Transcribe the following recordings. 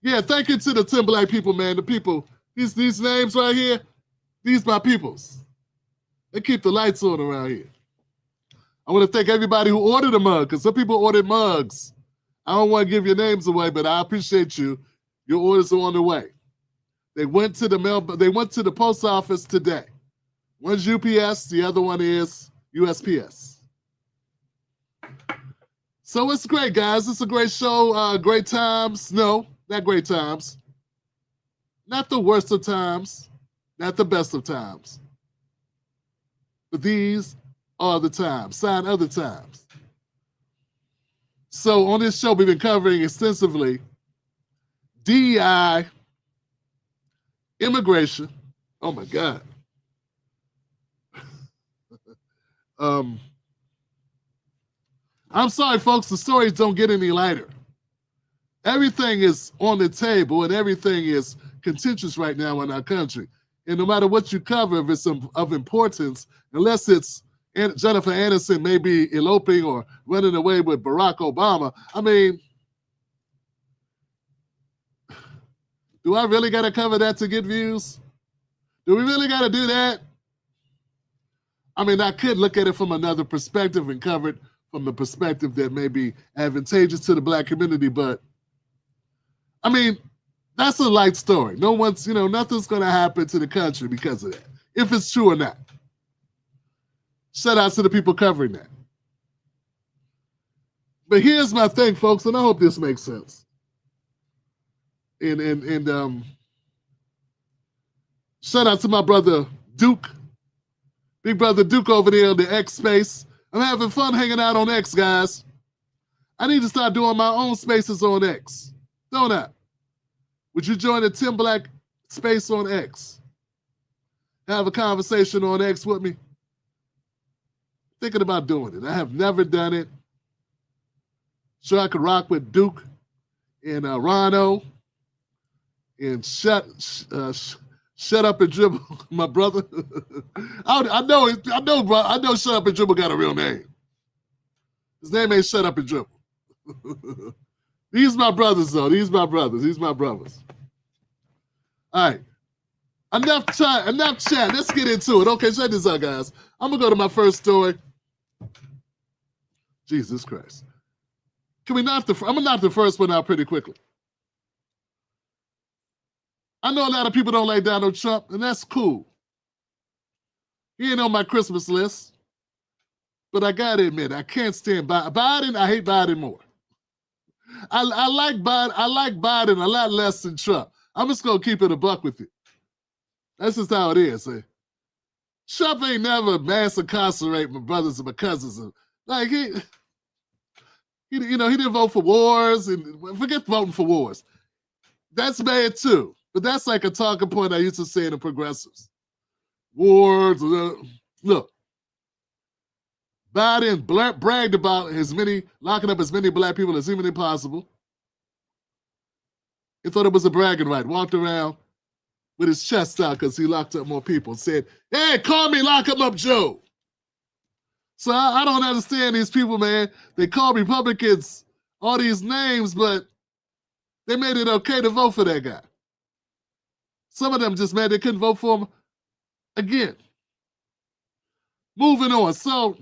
Yeah, thank you to the 10 black people, man. The people, these names right here, these my peoples. They keep the lights on around here. I want to thank everybody who ordered a mug, because some people ordered mugs. I don't want to give your names away, but I appreciate you. Your orders are on the way. They went to the post office today. One's UPS, the other one is USPS. So it's great, guys. It's a great show. Great times. No, not great times. Not the worst of times. Not the best of times. But these are the times. Sign other times. So on this show, we've been covering extensively DEI, immigration. Oh my God. I'm sorry, folks, the stories don't get any lighter. Everything is on the table and everything is contentious right now in our country. And no matter what you cover, if it's of importance, unless it's Jennifer Aniston maybe eloping or running away with Barack Obama, I mean, do I really got to cover that to get views? Do we really got to do that? I mean, I could look at it from another perspective and cover it from the perspective that may be advantageous to the black community, but I mean, that's a light story. No one's, nothing's going to happen to the country because of that, if it's true or not. Shout out to the people covering that. But here's my thing, folks, and I hope this makes sense. And shout out to my brother Duke, big brother Duke over there in the X space. I'm having fun hanging out on X, guys. I need to start doing my own spaces on X, don't I? Would you join the Tim Black space on X? Have a conversation on X with me? Thinking about doing it. I have never done it. Sure, I could rock with Duke and Rhino and shut up and dribble, my brother. I know shut up and dribble got a real name. His name ain't shut up and dribble. These my brothers, though. These my brothers. All right. Enough chat. Let's get into it. Okay, check this out, guys. I'm going to go to my first story. Jesus Christ. I'm going to knock the first one out pretty quickly. I know a lot of people don't like Donald Trump, and that's cool. He ain't on my Christmas list. But I got to admit, I can't stand Biden. I hate Biden more. I like Biden a lot less than Trump. I'm just going to keep it a buck with you. That's just how it is. Trump ain't never mass incarcerate my brothers and my cousins. Like, he didn't vote for wars, and forget voting for wars. That's bad too. But that's like a talking point I used to say to progressives. Wars, look. Biden bragged about locking up as many black people as humanly possible. He thought it was a bragging right. Walked around with his chest out because he locked up more people. Said, hey, call me Lock Him Up Joe. So I don't understand these people, man. They call Republicans all these names, but they made it okay to vote for that guy. Some of them just mad they couldn't vote for him again. Moving on. So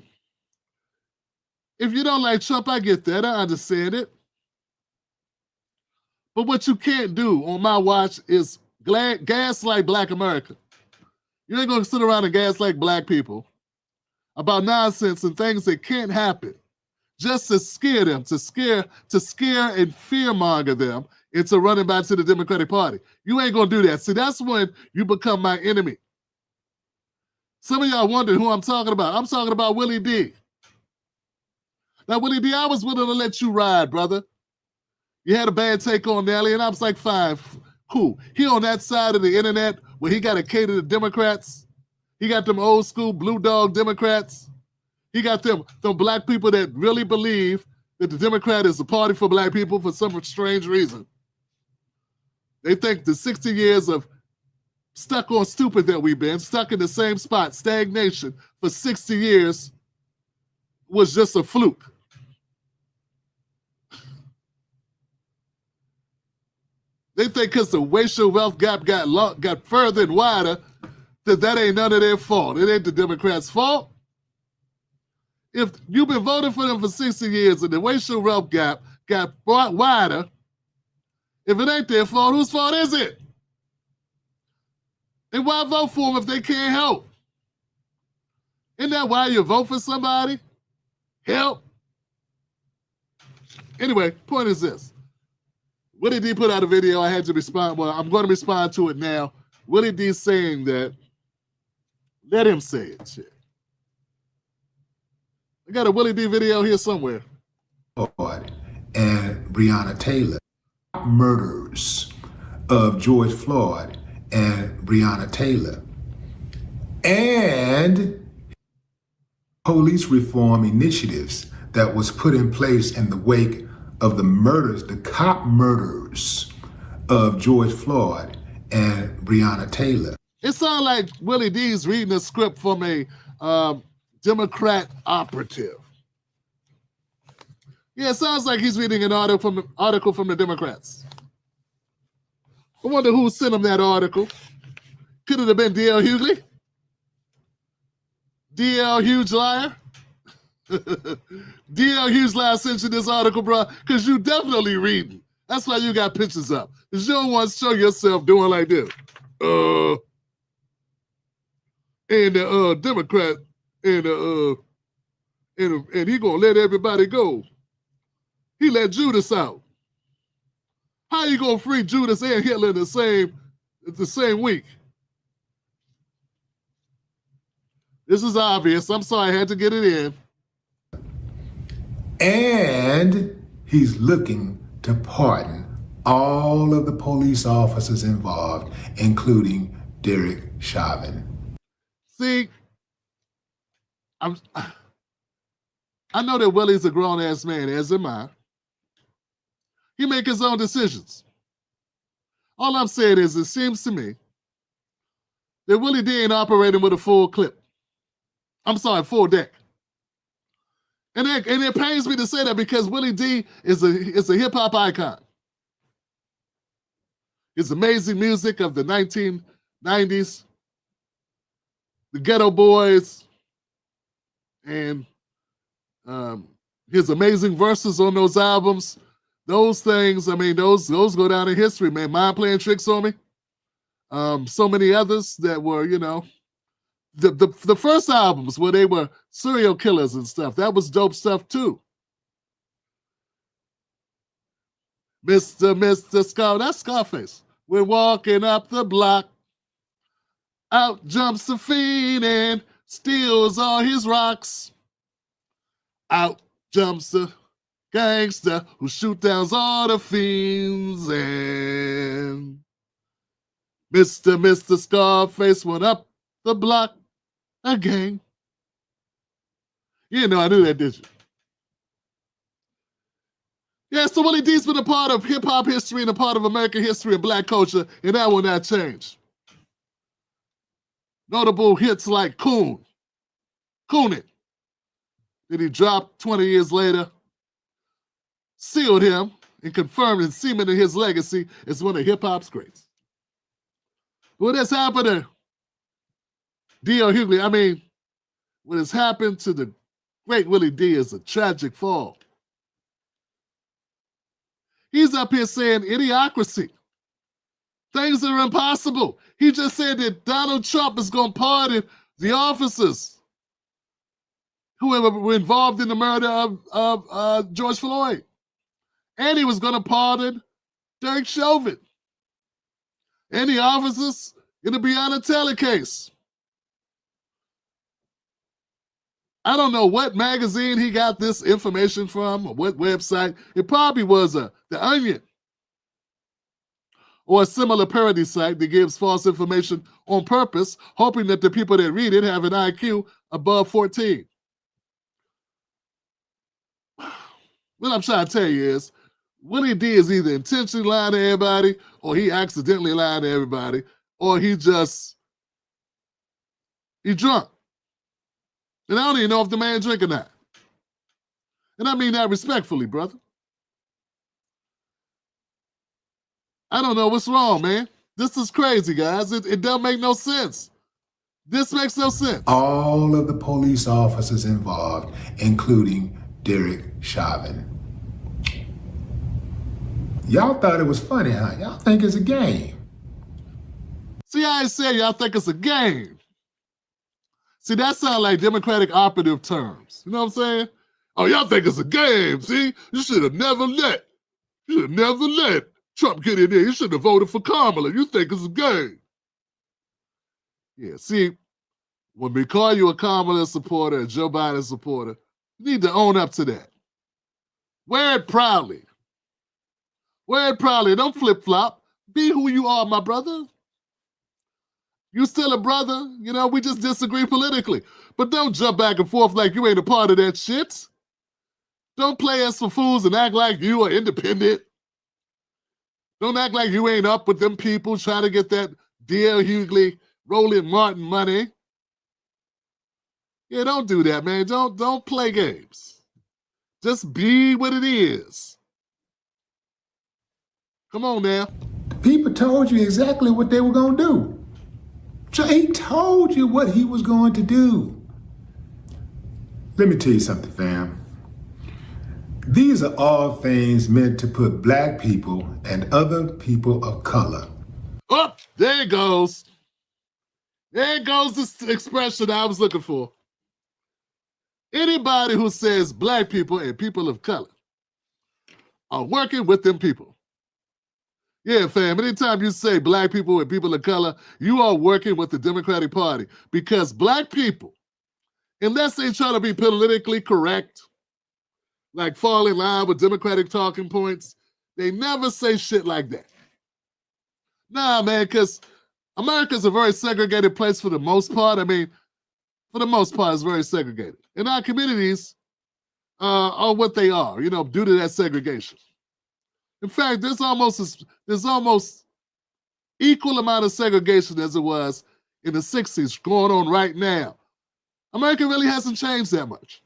if you don't like Trump, I get that. I understand it. But what you can't do on my watch is gaslight Black America. You ain't going to sit around and gaslight Black people about nonsense and things that can't happen just to scare them, to scare and fearmonger them into running back to the Democratic Party. You ain't going to do that. See, that's when you become my enemy. Some of y'all wonder who I'm talking about. I'm talking about Willie D. Now, Willie D, I was willing to let you ride, brother. You had a bad take on Nelly, and I was like, fine, cool. He on that side of the internet where he got to cater to Democrats. He got them old school blue dog Democrats. He got them black people that really believe that the Democrat is a party for black people for some strange reason. They think the 60 years of stuck on stupid that we've been, stuck in the same spot, stagnation for 60 years was just a fluke. They think because the racial wealth gap got further and wider, that ain't none of their fault. It ain't the Democrats' fault. If you've been voting for them for 60 years and the racial wealth gap got wider, if it ain't their fault, whose fault is it? And why vote for them if they can't help? Isn't that why you vote for somebody? Help. Anyway, point is this. Willie D put out a video. I had to respond. Well, I'm going to respond to it now. Willie D saying that, let him say it. Shit. I got a Willie D video here somewhere. And Breonna Taylor. Murders of George Floyd and Breonna Taylor. And police reform initiatives that was put in place in the wake of the murders, the cop murders of George Floyd and Breonna Taylor. It sounds like Willie D's reading a script from a Democrat operative. Yeah, it sounds like he's reading an article from the Democrats. I wonder who sent him that article. Could it have been D.L. Hughley? D.L. Huge Liar? D.L. Huge Liar sent you this article, bro, because you definitely reading. That's why you got pictures up. Because you don't want to show yourself doing like this. And the Democrat, and he gonna let everybody go. He let Judas out. How you gonna free Judas and Hitler in the same week? This is obvious. I'm sorry, I had to get it in. And he's looking to pardon all of the police officers involved, including Derek Chauvin. See, I know that Willie's a grown-ass man, as am I. He make his own decisions. All I'm saying is, it seems to me that Willie D ain't operating with a full clip. I'm sorry, full deck. And it pains me to say that because Willie D is a hip-hop icon. His amazing music of the 1990s, the Ghetto Boys, and his amazing verses on those albums, those things, I mean, those go down in history, man. Mind Playing Tricks on Me. So many others that were, you know, the first albums where they were serial killers and stuff, that was dope stuff too. Mr. Scar, that's Scarface. We're walking up the block. Out jumps the fiend and steals all his rocks. Out jumps the gangster who shoot down all the fiends, and Mr. Scarface went up the block again. You didn't know I knew that, did you? Yeah, so Willie D's been a part of hip-hop history and a part of American history and black culture, and that will not change. Notable hits like Coon It, that he dropped 20 years later, sealed him and confirmed and cemented his legacy as one of hip-hop's greats. What has happened to D.L. Hughley, I mean, what has happened to the great Willie D is a tragic fall. He's up here saying idiocracy. Things are impossible. He just said that Donald Trump is going to pardon the officers who were involved in the murder of George Floyd. And he was going to pardon Derek Chauvin. And the officers in the Breonna Taylor case. I don't know what magazine he got this information from or what website. It probably was The Onion or a similar parody site that gives false information on purpose, hoping that the people that read it have an IQ above 14. What I'm trying to tell you is, Willie D is either intentionally lying to everybody, or he accidentally lying to everybody, or he drunk. And I don't even know if the man drink or not. And I mean that respectfully, brother. I don't know what's wrong, man. This is crazy, guys. It don't make no sense. This makes no sense. All of the police officers involved, including Derek Chauvin. Y'all thought it was funny, huh? Y'all think it's a game. See, I said y'all think it's a game. See, that sounds like Democratic operative terms. You know what I'm saying? Oh, y'all think it's a game. See, you should have never let Trump get in there. You should have voted for Kamala. You think it's a game. Yeah, see, when we call you a Kamala supporter, a Joe Biden supporter, you need to own up to that. Wear it proudly. Wear it proudly. Don't flip-flop. Be who you are, my brother. You still a brother. You know, we just disagree politically. But don't jump back and forth like you ain't a part of that shit. Don't play us for fools and act like you are independent. Don't act like you ain't up with them people trying to get that D.L. Hughley, Roland Martin money. Yeah, don't do that, man. Don't play games. Just be what it is. Come on now. People told you exactly what they were going to do. He told you what he was going to do. Let me tell you something, fam. These are all things meant to put black people and other people of color. Oh, there it goes. There goes this expression I was looking for. Anybody who says black people and people of color are working with them people. Yeah, fam, anytime you say black people and people of color, you are working with the Democratic Party because black people, unless they try to be politically correct, like fall in line with Democratic talking points, they never say shit like that. Nah, man, because America's a very segregated place for the most part. I mean, for the most part, it's very segregated. And our communities are what they are, you know, due to that segregation. In fact, there's almost equal amount of segregation as it was in the 60s going on right now. America really hasn't changed that much.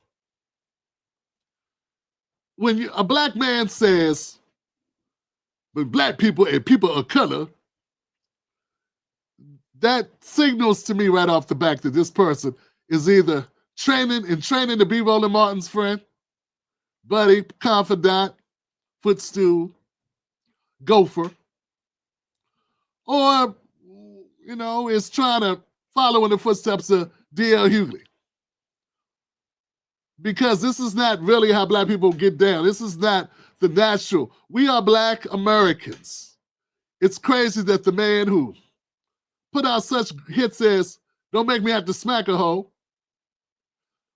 When a black man says, but black people and people of color, that signals to me right off the back that this person is either training to be Roland Martin's friend, buddy, confidant, footstool, gopher, or, you know, is trying to follow in the footsteps of D.L. Hughley. Because this is not really how black people get down. This is not the natural. We are black Americans. It's crazy that the man who put out such hits as "Don't Make Me Have to Smack a Hoe"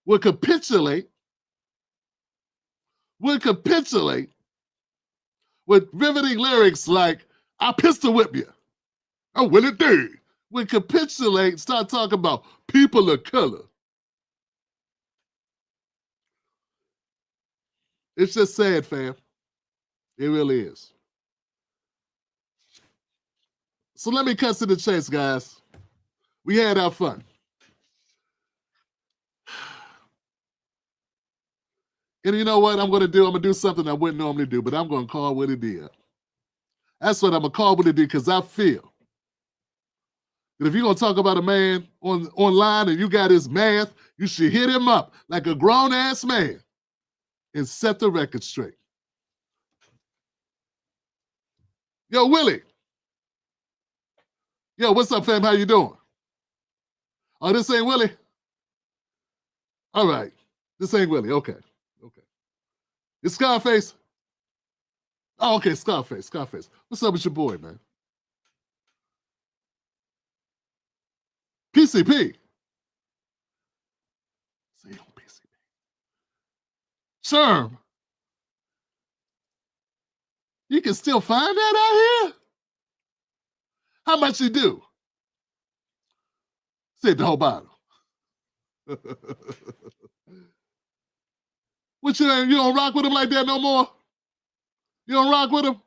would capitulate with riveting lyrics like "I pistol whip you," "Oh, Willie D," would capitulate, start talking about people of color. It's just sad, fam. It really is. So let me cut to the chase, guys. We had our fun. And you know what I'm going to do? I'm going to do something I wouldn't normally do, but I'm going to call Willie D up. That's what I'm going to call Willie D because I feel that if you're going to talk about a man online and you got his math, you should hit him up like a grown-ass man and set the record straight. Yo, Willie. Yo, what's up, fam? How you doing? Oh, this ain't Willie? All right. This ain't Willie. Okay. It's Scarface? Oh, okay, Scarface. What's up with your boy, man? PCP. Say on PCP. Sherm. You can still find that out here? How much you do? Said the whole bottle. What you don't rock with him like that no more? You don't rock with him?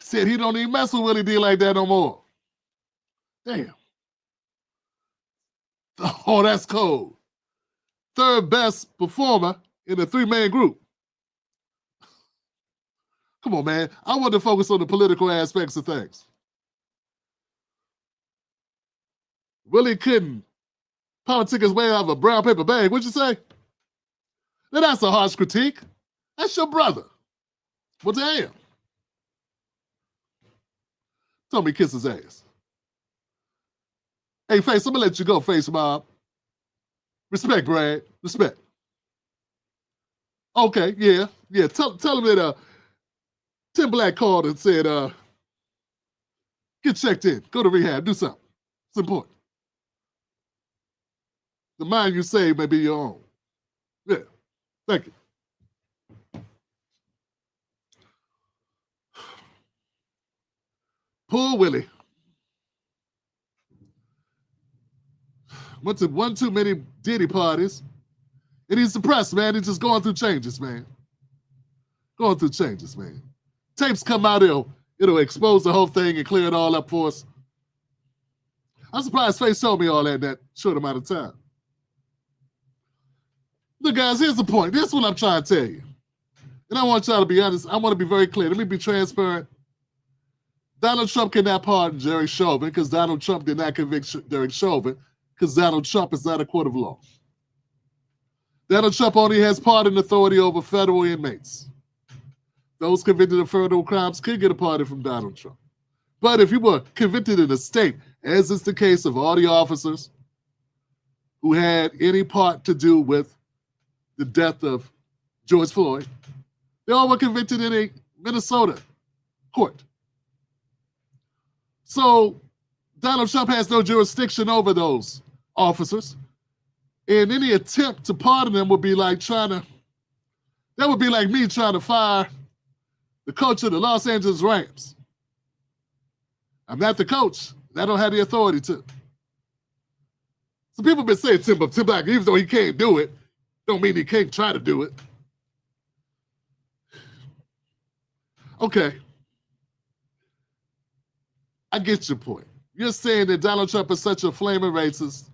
Said he don't even mess with Willie D like that no more. Damn. Oh, that's cold. Third best performer in the three-man group. Come on, man. I want to focus on the political aspects of things. Willie couldn't politic his way out of a brown paper bag. What'd you say? Now that's a harsh critique. That's your brother. Well, damn. Told me kiss his ass. Hey, Face, I'm gonna let you go, Face Mob. Respect, Brad. Respect. Okay, yeah. Tell him that Tim Black called and said, get checked in, go to rehab, do something. It's important. The mind you save may be your own. Yeah, thank you. Poor Willie. Went to one too many Diddy parties. And he's depressed, man. He's just going through changes, man. Going through changes, man. Tapes come out, it'll expose the whole thing and clear it all up for us. I'm surprised Face told me all that in that short amount of time. Look, guys, here's the point. This is what I'm trying to tell you. And I want y'all to be honest. I want to be very clear. Let me be transparent. Donald Trump cannot pardon Derek Chauvin because Donald Trump did not convict Derek Chauvin because Donald Trump is not a court of law. Donald Trump only has pardon authority over federal inmates. Those convicted of federal crimes could get a pardon from Donald Trump. But if you were convicted in a state, as is the case of all the officers who had any part to do with the death of George Floyd, they all were convicted in a Minnesota court. So Donald Trump has no jurisdiction over those officers. And any attempt to pardon them would be like that would be like me trying to fire the coach of the Los Angeles Rams. I'm not the coach. I don't have the authority to. So people have been saying Tim Black, even though he can't do it, don't mean he can't try to do it. Okay. I get your point. You're saying that Donald Trump is such a flaming racist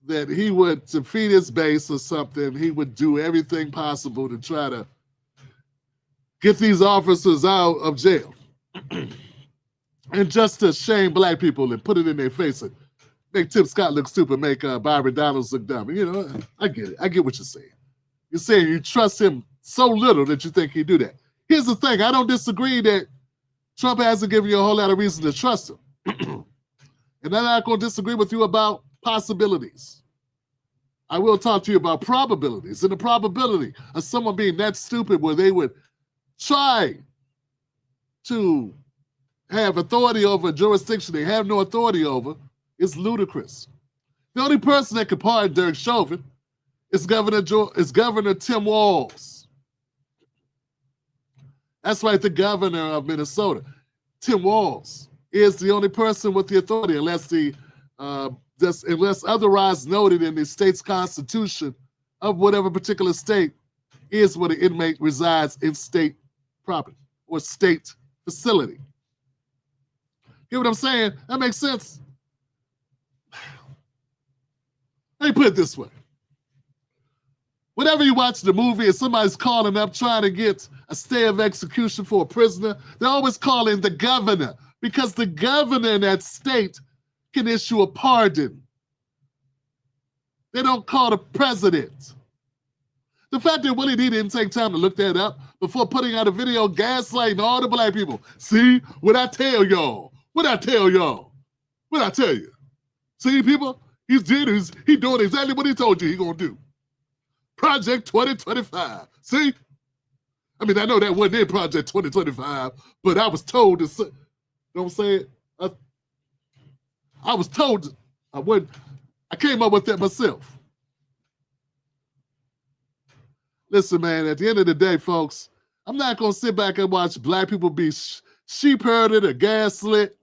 that he would, to feed his base or something, he would do everything possible to try to get these officers out of jail. And just to shame black people and put it in their face and make Tim Scott look stupid, make Byron Donalds look dumb. You know, I get it. I get what you're saying. You're saying you trust him so little that you think he'd do that. Here's the thing. I don't disagree that Trump hasn't given you a whole lot of reason to trust him. And I'm not going to disagree with you about possibilities. I will talk to you about probabilities, and the probability of someone being that stupid where they would try to have authority over a jurisdiction they have no authority over is ludicrous. The only person that could pardon Derek Chauvin is Governor Tim Walz. That's right, the governor of Minnesota. Tim Walz is the only person with the authority, unless otherwise noted in the state's constitution of whatever particular state is where the inmate resides in state property or state facility. Get what I'm saying? That makes sense. Let me put it this way. Whenever you watch the movie and somebody's calling up trying to get a stay of execution for a prisoner, they always call in the governor because the governor in that state can issue a pardon. They don't call the president. The fact that Willie D didn't take time to look that up before putting out a video gaslighting all the black people. See, what I tell y'all? What I tell y'all? What I tell you? See, people, he's doing exactly what he told you he's going to do. Project 2025. See? I mean, I know that wasn't in Project 2025, but I was told to say, don't say it. I was told, I came up with that myself. Listen, man, at the end of the day, folks, I'm not going to sit back and watch black people be sheep-herded or gaslit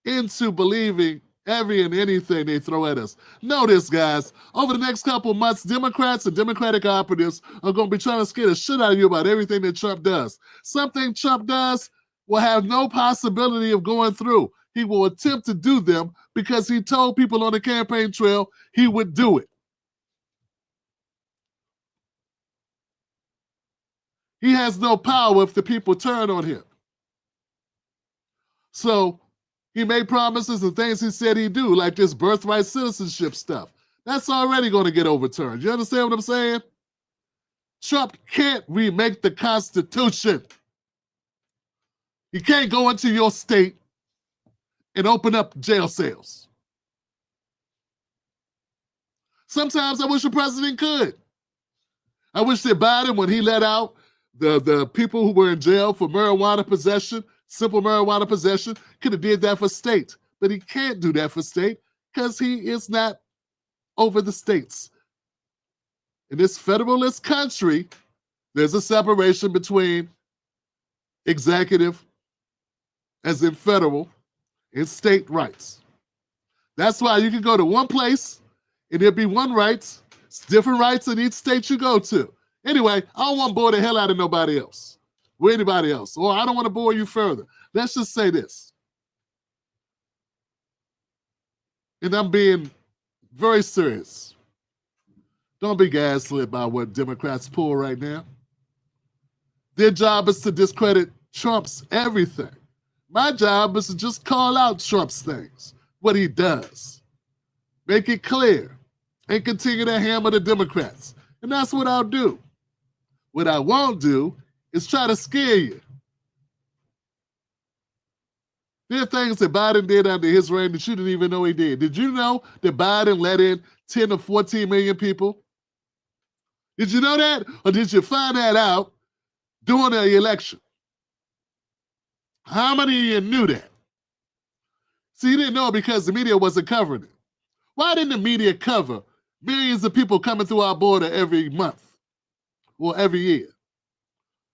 into believing every and anything they throw at us. Know this, guys. Over the next couple of months, Democrats and Democratic operatives are going to be trying to scare the shit out of you about everything that Trump does. Something Trump does will have no possibility of going through. He will attempt to do them because he told people on the campaign trail he would do it. He has no power if the people turn on him. So he made promises and things he said he'd do, like this birthright citizenship stuff. That's already going to get overturned. You understand what I'm saying? Trump can't remake the Constitution. He can't go into your state and open up jail cells. Sometimes I wish the president could. I wish that Biden, when he let out the people who were in jail for marijuana possession, simple marijuana possession, could have did that for state. But he can't do that for state because he is not over the states. In this federalist country, there's a separation between executive, as in federal, and state rights. That's why you can go to one place and there'll be one rights. It's different rights in each state you go to. Anyway, I don't want to bore the hell out of nobody else or anybody else, or I don't want to bore you further. Let's just say this. And I'm being very serious. Don't be gaslit by what Democrats pull right now. Their job is to discredit Trump's everything. My job is to just call out Trump's things, what he does. Make it clear and continue to hammer the Democrats. And that's what I'll do. What I won't do is try to scare you. There are things that Biden did under his reign that you didn't even know he did. Did you know that Biden let in 10 to 14 million people? Did you know that? Or did you find that out during the election? How many of you knew that? See, you didn't know because the media wasn't covering it. Why didn't the media cover millions of people coming through our border every month or every year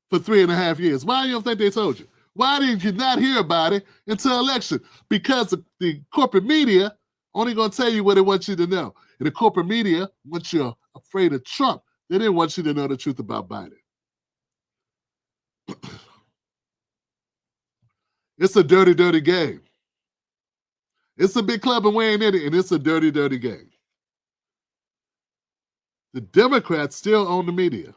for 3.5 years? Why do you think they told you? Why did you not hear about it until election? Because the corporate media only going to tell you what they want you to know. And the corporate media, once you're afraid of Trump, they didn't want you to know the truth about Biden. It's a dirty, dirty game. It's a big club and we ain't in it, and it's a dirty, dirty game. The Democrats still own the media.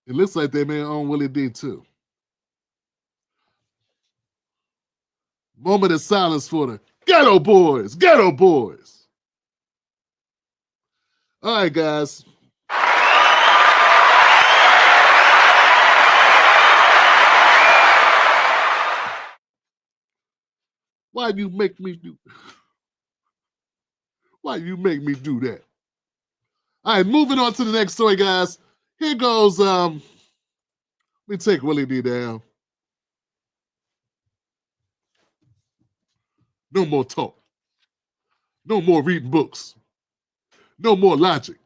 It looks like they may own Willie D too. Moment of silence for the ghetto boys, ghetto boys. All right, guys. Why you make me do? Why you make me do that? All right, moving on to the next story, guys. Here goes. Let me take Willie D down. No more talk. No more reading books. No more logic.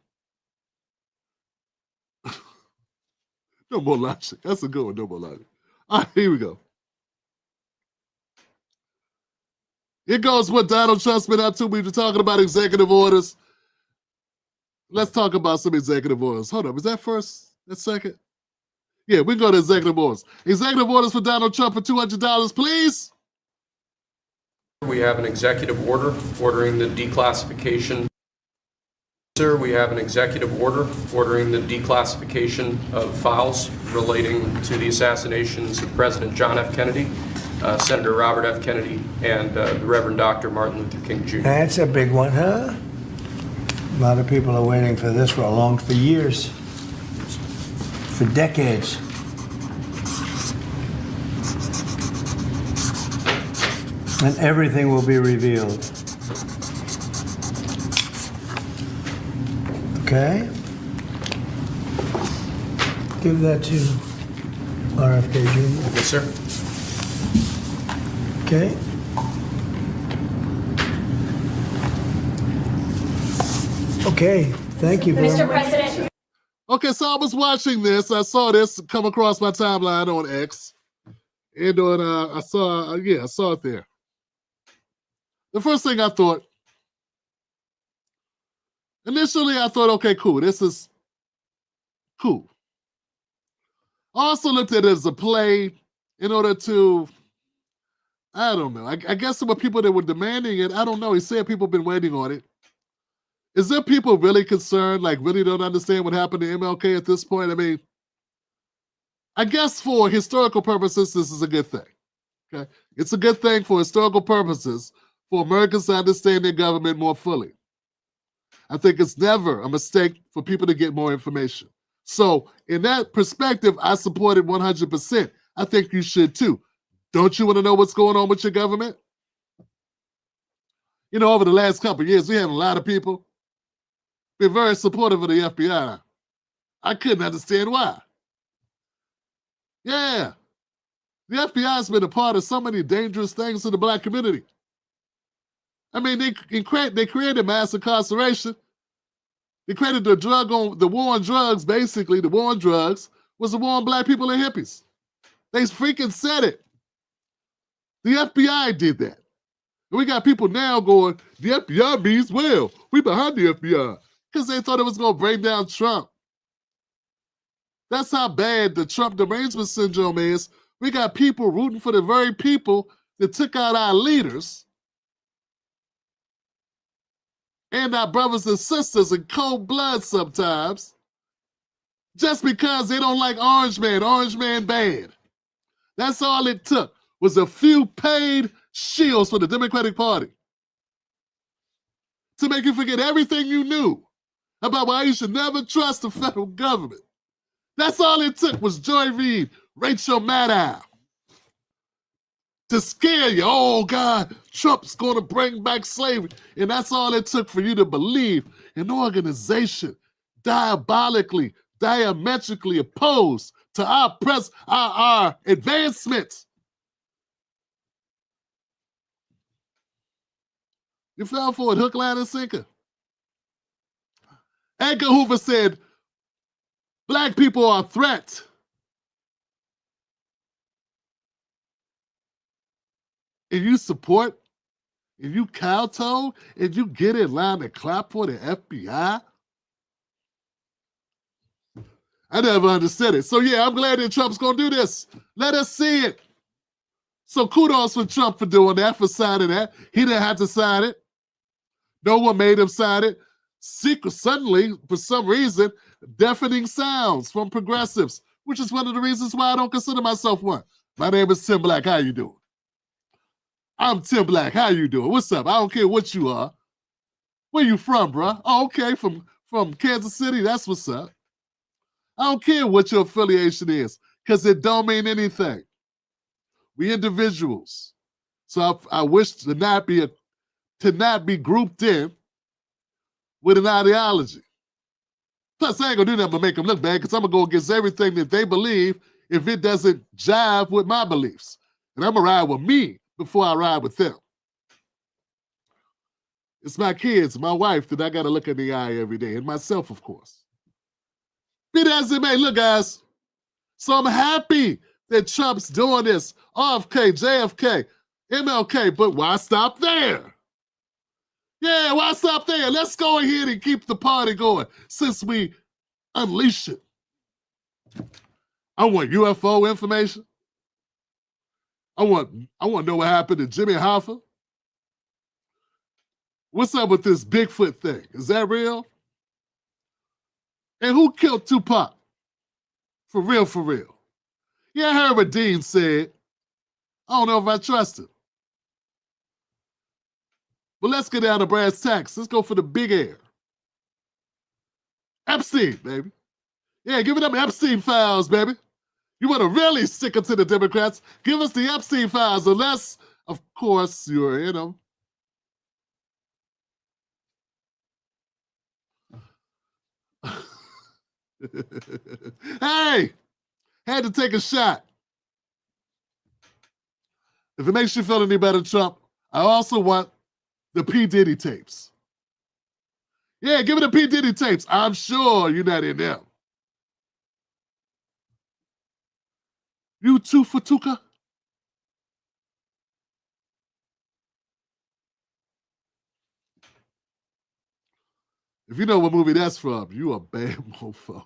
No more logic. That's a good one. No more logic. All right, here we go. Here goes what Donald Trump's been up to. We've been talking about executive orders. Let's talk about some executive orders. Hold up. Is that first? That's second? Yeah, we go to executive orders. Executive orders for Donald Trump for $200, please. We have an executive order ordering the declassification. Sir, we have an executive order ordering the declassification of files relating to the assassinations of President John F. Kennedy, Senator Robert F. Kennedy, and the Reverend Dr. Martin Luther King Jr. That's a big one, huh? A lot of people are waiting for this for years, for decades. And everything will be revealed. Okay? Give that to RFK Jr. Yes, sir. Okay? Okay, thank you very Mr. much. President. Okay, so I was watching this. I saw this come across my timeline on X. And on, I saw it there. The first thing I thought, initially I thought, okay, cool, this is cool. I also looked at it as a play in order to, I don't know, I guess there were people that were demanding it. I don't know. He said people have been waiting on it. Is there people really concerned, like really don't understand what happened to MLK at this point? I mean, I guess for historical purposes, this is a good thing. Okay, it's a good thing for historical purposes for Americans to understand their government more fully. I think it's never a mistake for people to get more information. So in that perspective, I support it 100%. I think you should too. Don't you want to know what's going on with your government? You know, over the last couple of years, we had a lot of people been very supportive of the FBI. I couldn't understand why. Yeah. The FBI has been a part of so many dangerous things in the Black community. I mean, they created mass incarceration. They created the war on drugs, basically. The war on drugs was the war on Black people and hippies. They freaking said it. The FBI did that. And we got people now going, the FBI means well. We behind the FBI. Because they thought it was going to bring down Trump. That's how bad the Trump derangement syndrome is. We got people rooting for the very people that took out our leaders and our brothers and sisters in cold blood sometimes, just because they don't like Orange Man bad. That's all it took, was a few paid shields for the Democratic Party to make you forget everything you knew about why you should never trust the federal government. That's all it took was Joy Reid, Rachel Maddow, to scare you. Oh, God, Trump's going to bring back slavery. And that's all it took for you to believe an organization diabolically, diametrically opposed to our advancements. You fell for it, hook, line, and sinker. Edgar Hoover said, Black people are a threat. And you support, and you kowtow, and you get in line and clap for the FBI? I never understood it. So yeah, I'm glad that Trump's gonna do this. Let us see it. So kudos for Trump for doing that, for signing that. He didn't have to sign it. No one made him sign it. Suddenly, for some reason, deafening sounds from progressives, which is one of the reasons why I don't consider myself one. My name is Tim Black. How you doing? I'm Tim Black. How you doing? What's up? I don't care what you are. Where you from, bro? Oh, okay, from Kansas City. That's what's up. I don't care what your affiliation is, because it don't mean anything. We individuals. So I wish to not be grouped in with an ideology. Plus, I ain't gonna do nothing but make them look bad, because I'm gonna go against everything that they believe if it doesn't jive with my beliefs. And I'm gonna ride with me before I ride with them. It's my kids, my wife that I gotta look in the eye every day, and myself, of course. Be that as it may, look, guys. So I'm happy that Trump's doing this. RFK, JFK, MLK, but why stop there? Yeah, why stop there? Let's go ahead and keep the party going since we unleash it. I want UFO information. I want to know what happened to Jimmy Hoffa. What's up with this Bigfoot thing? Is that real? And who killed Tupac? For real, for real. Yeah, I heard what Dean said. I don't know if I trust him. But let's get down to brass tacks. Let's go for the big air. Epstein, baby. Yeah, give me them Epstein files, baby. You want to really stick it to the Democrats? Give us the Epstein files, unless, of course, you're in them. Hey, had to take a shot. If it makes you feel any better, Trump, I also want the P. Diddy tapes. Yeah, give me the P. Diddy tapes. I'm sure you're not in them. You too, Fatuka? If you know what movie that's from, you a bad mofo.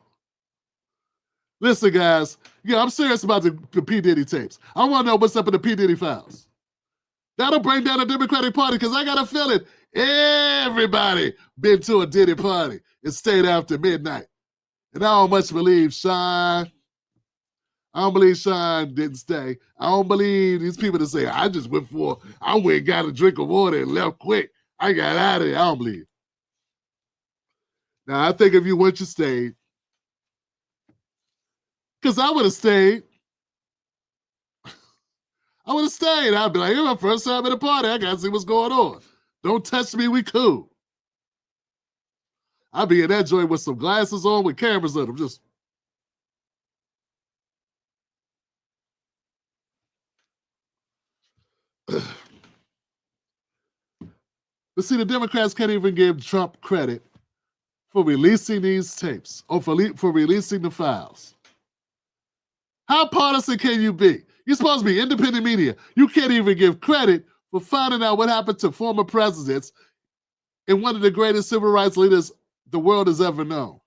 Listen, guys. Yeah, I'm serious about the P. Diddy tapes. I want to know what's up in the P. Diddy files. That'll bring down the Democratic Party, because I got a feeling Everybody been to a Diddy party and stayed after midnight. And I don't much believe Sean. I don't believe Sean didn't stay. I don't believe these people that say, I went and got a drink of water and left quick. I got out of there. I don't believe it. Now, I think if you went, you stayed. Because I would have stayed. I would have stayed. I'd be like, it's my first time at a party. I got to see what's going on. Don't touch me. We cool. I'd be in that joint with some glasses on with cameras on them. Just. But see, the Democrats can't even give Trump credit for releasing these tapes or for releasing the files. How partisan can you be? You're supposed to be independent media. You can't even give credit for finding out what happened to former presidents and one of the greatest civil rights leaders the world has ever known.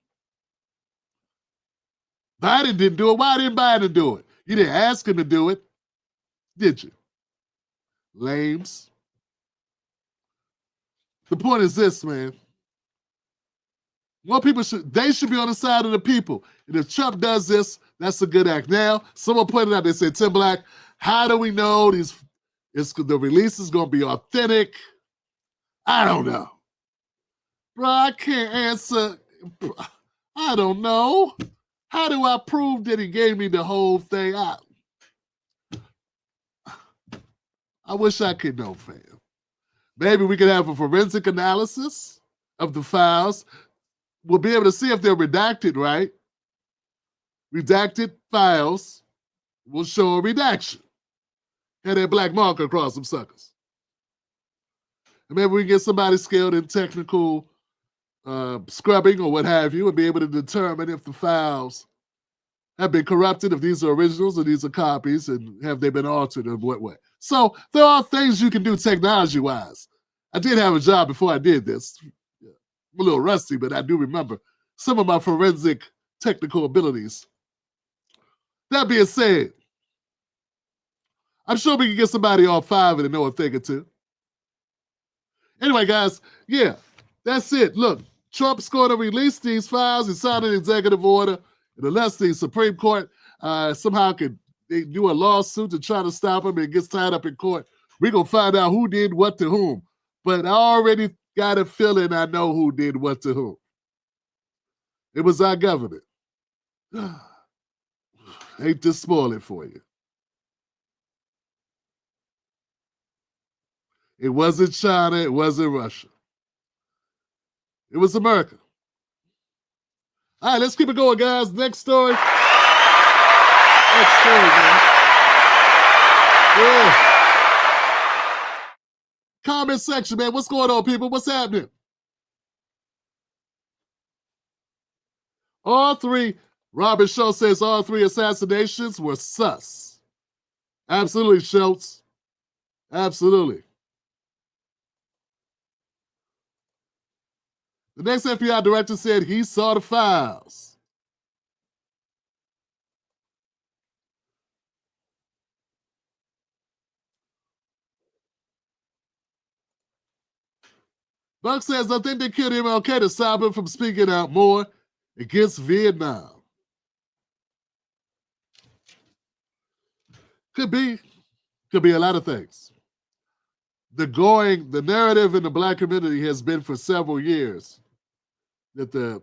Biden didn't do it. Why didn't Biden do it? You didn't ask him to do it, did you? Lames. The point is this, man. More people should be on the side of the people. And if Trump does this, that's a good act. Now, someone pointed out, they said, Tim Black, how do we know the release is going to be authentic? I don't know. Bro, I can't answer. I don't know. How do I prove that he gave me the whole thing? I wish I could know, fam. Maybe we could have a forensic analysis of the files. We'll be able to see if they're redacted, right? Redacted files will show a redaction. Had that black marker across them suckers. And maybe we can get somebody skilled in technical scrubbing or what have you and be able to determine if the files have been corrupted, if these are originals or these are copies, and have they been altered in what way. So there are things you can do technology-wise. I did have a job before I did this. I'm a little rusty, but I do remember some of my forensic technical abilities. That being said, I'm sure we can get somebody off 5 and know a thing or two. Anyway, guys, yeah, that's it. Look, Trump's going to release these files and sign an executive order, and unless the Supreme Court somehow could do a lawsuit to try to stop him and it gets tied up in court, we're going to find out who did what to whom. But I already got a feeling I know who did what to whom. It was our government. Hate to spoil it for you. It wasn't China. It wasn't Russia. It was America. All right, let's keep it going, guys. Next story. Next story, man. Yeah. Comment section, man. What's going on, people? What's happening? Robert Schultz says all 3 assassinations were sus. Absolutely, Schultz. Absolutely. The next FBI director said he saw the files. Buck says, I think they killed MLK to stop him from speaking out more against Vietnam. Could be a lot of things. The narrative in the black community has been for several years that the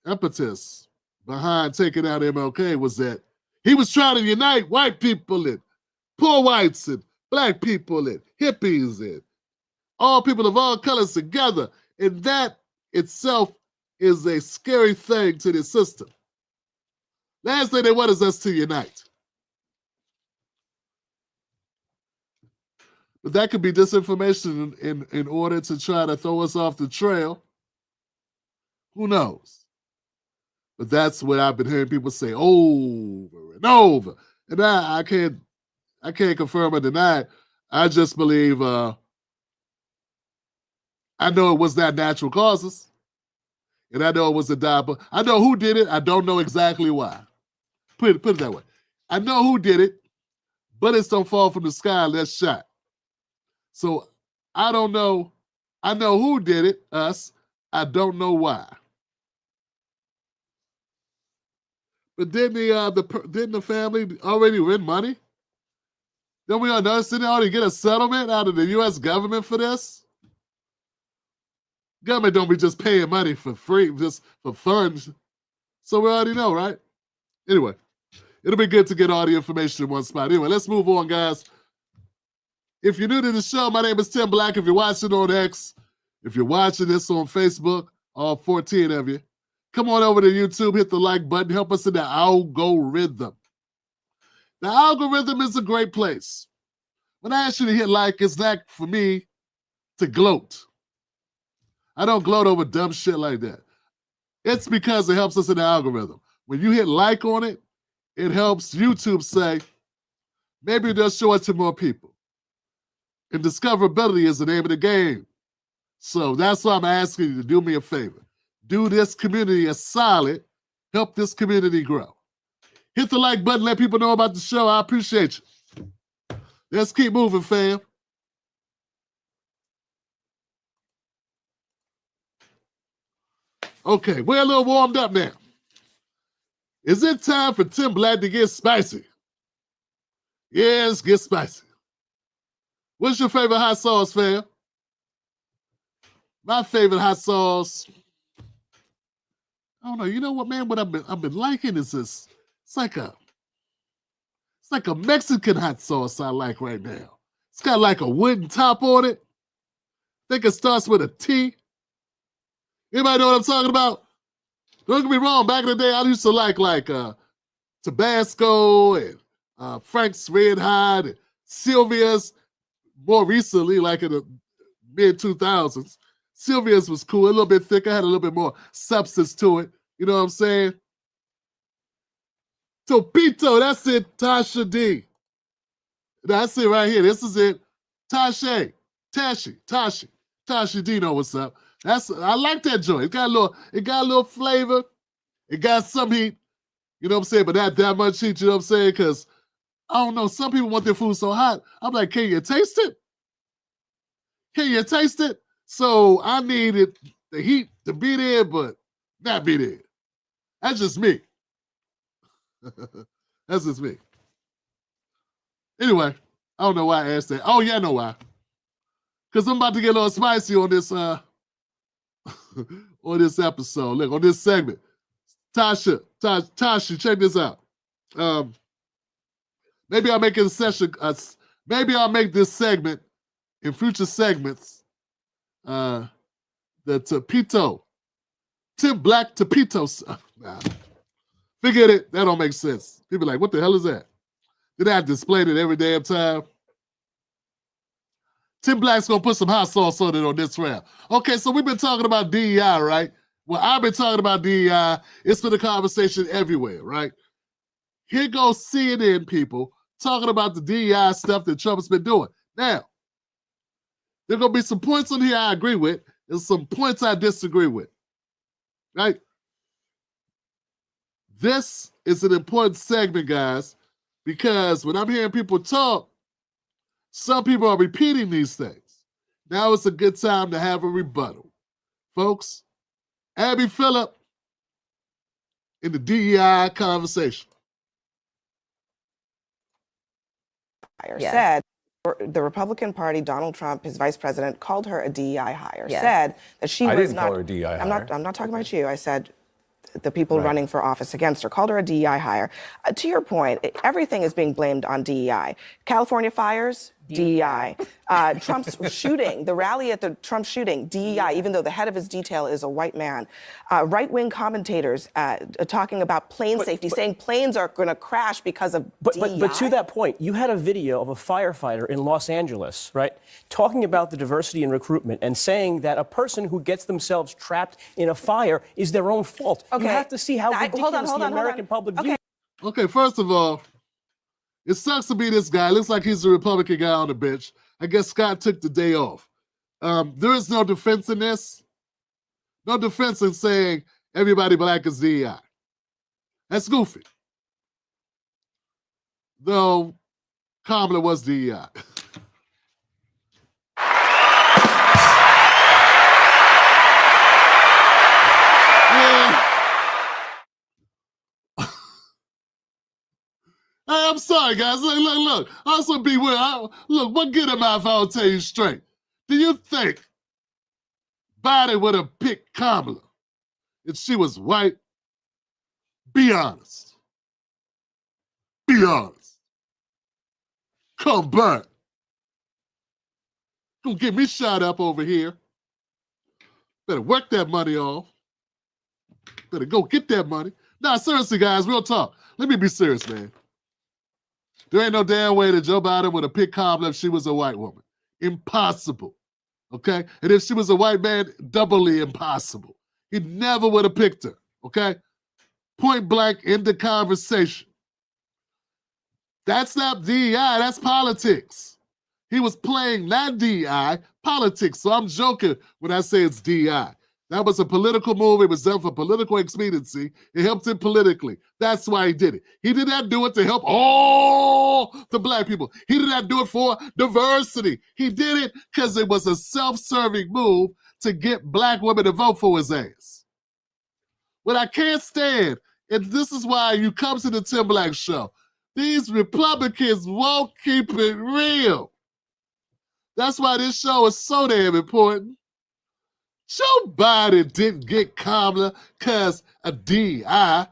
impetus behind taking out MLK was that he was trying to unite white people and poor whites and black people and hippies and all people of all colors together. And that itself is a scary thing to the system. Last thing they want is us to unite. But that could be disinformation in order to try to throw us off the trail. Who knows? But that's what I've been hearing people say over and over. And I can't confirm or deny it. I just believe I know it was not natural causes. And I know it was a diaper. I know who did it. I don't know exactly why. Put it that way. I know who did it. Bullets don't fall from the sky unless shot. So I don't know I know who did it, us. I don't know why. But didn't the family already win money? Then we didn't they already get a settlement out of the U.S. government for this? Government don't be just paying money for free, just for funds. So we already know, right? Anyway, it'll be good to get all the information in one spot. Anyway, let's move on, guys. If you're new to the show, my name is Tim Black. If you're watching on X, if you're watching this on Facebook, all 14 of you, come on over to YouTube, hit the like button, help us in the algorithm. The algorithm is a great place. When I ask you to hit like, it's not for me to gloat. I don't gloat over dumb shit like that. It's because it helps us in the algorithm. When you hit like on it, it helps YouTube say, maybe they'll show it to more people. And discoverability is the name of the game. So that's why I'm asking you to do me a favor. Do this community a solid, help this community grow. Hit the like button, let people know about the show. I appreciate you. Let's keep moving, fam. Okay, we're a little warmed up now. Is it time for Tim Black to get spicy? Yes, get spicy. What's your favorite hot sauce, fam? My favorite hot sauce, I don't know. You know what, man? What I've been liking is this. It's like a Mexican hot sauce I like right now. It's got like a wooden top on it. I think it starts with a T. Anybody know what I'm talking about? Don't get me wrong. Back in the day, I used to like Tabasco and Frank's Red Hot and Sylvia's. More recently, like in the mid-2000s, Sylvia's was cool, a little bit thicker, had a little bit more substance to it. You know what I'm saying? Topito, that's it, Tasha D. That's it right here. This is it. Tashi D know what's up. I like that joint. It got a little flavor. It got some heat. You know what I'm saying? But not that much heat, you know what I'm saying? Because I don't know, some people want their food so hot. I'm like, can you taste it? Can you taste it? So I needed the heat to be there, but not be there. That's just me. That's just me. Anyway, I don't know why I asked that. Oh, yeah, I know why. Because I'm about to get a little spicy on this on this episode. Look, on this segment. Tasha, check this out. Maybe I'll make it a session. Maybe I'll make this segment in future segments. The Topito, Tim Black Topito. Nah, forget it. That don't make sense. People are like, what the hell is that? Did I display it every damn time? Tim Black's gonna put some hot sauce on it on this round. Okay, so we've been talking about DEI, right? Well, I've been talking about DEI. It's been a conversation everywhere, right? Here goes CNN people talking about the DEI stuff that Trump's been doing. Now, there are going to be some points on here I agree with and some points I disagree with, right? This is an important segment, guys, because when I'm hearing people talk, some people are repeating these things. Now it's a good time to have a rebuttal. Folks, Abby Phillip in the DEI conversation. Yes. Said the Republican Party, Donald Trump, his vice president, called her a DEI hire. Yes. Said that she I was didn't not. call her a DEI hire. I'm not talking about you. I said the people running for office against her called her a DEI hire. To your point, everything is being blamed on DEI. California fires, DEI. Trump's shooting, the rally at the Trump shooting, DEI, even though the head of his detail is a white man. Right-wing commentators talking about plane safety, saying planes are going to crash because of DEI. But to that point, you had a video of a firefighter in Los Angeles, right, talking about the diversity in recruitment and saying that a person who gets themselves trapped in a fire is their own fault. Okay. You have to see how ridiculous the American public views. Okay, first of all, it sucks to be this guy. Looks like he's a Republican guy on the bench. I guess Scott took the day off. There is no defense in this. No defense in saying everybody black is DEI. That's goofy. Though Kamala was DEI. Hey, I'm sorry, guys. Look. Also, beware. Look, what good am I if I don't tell you straight? Do you think Biden would have picked Kamala if she was white? Be honest. Be honest. Come back. Gonna get me shot up over here. Better work that money off. Better go get that money. Nah, seriously, guys, real talk. Let me be serious, man. There ain't no damn way that Joe Biden would have picked Kamala if she was a white woman. Impossible. Okay? And if she was a white man, doubly impossible. He never would have picked her. Okay? Point blank, end the conversation. That's not DEI, that's politics. He was playing not DEI, politics. So I'm joking when I say it's DEI. That was a political move. It was done for political expediency. It helped him politically. That's why he did it. He did not do it to help all the black people. He did not do it for diversity. He did it because it was a self-serving move to get black women to vote for his ass. What I can't stand, and this is why you come to the Tim Black Show, these Republicans won't keep it real. That's why this show is so damn important. Joe Biden didn't get Kamala because of DEI.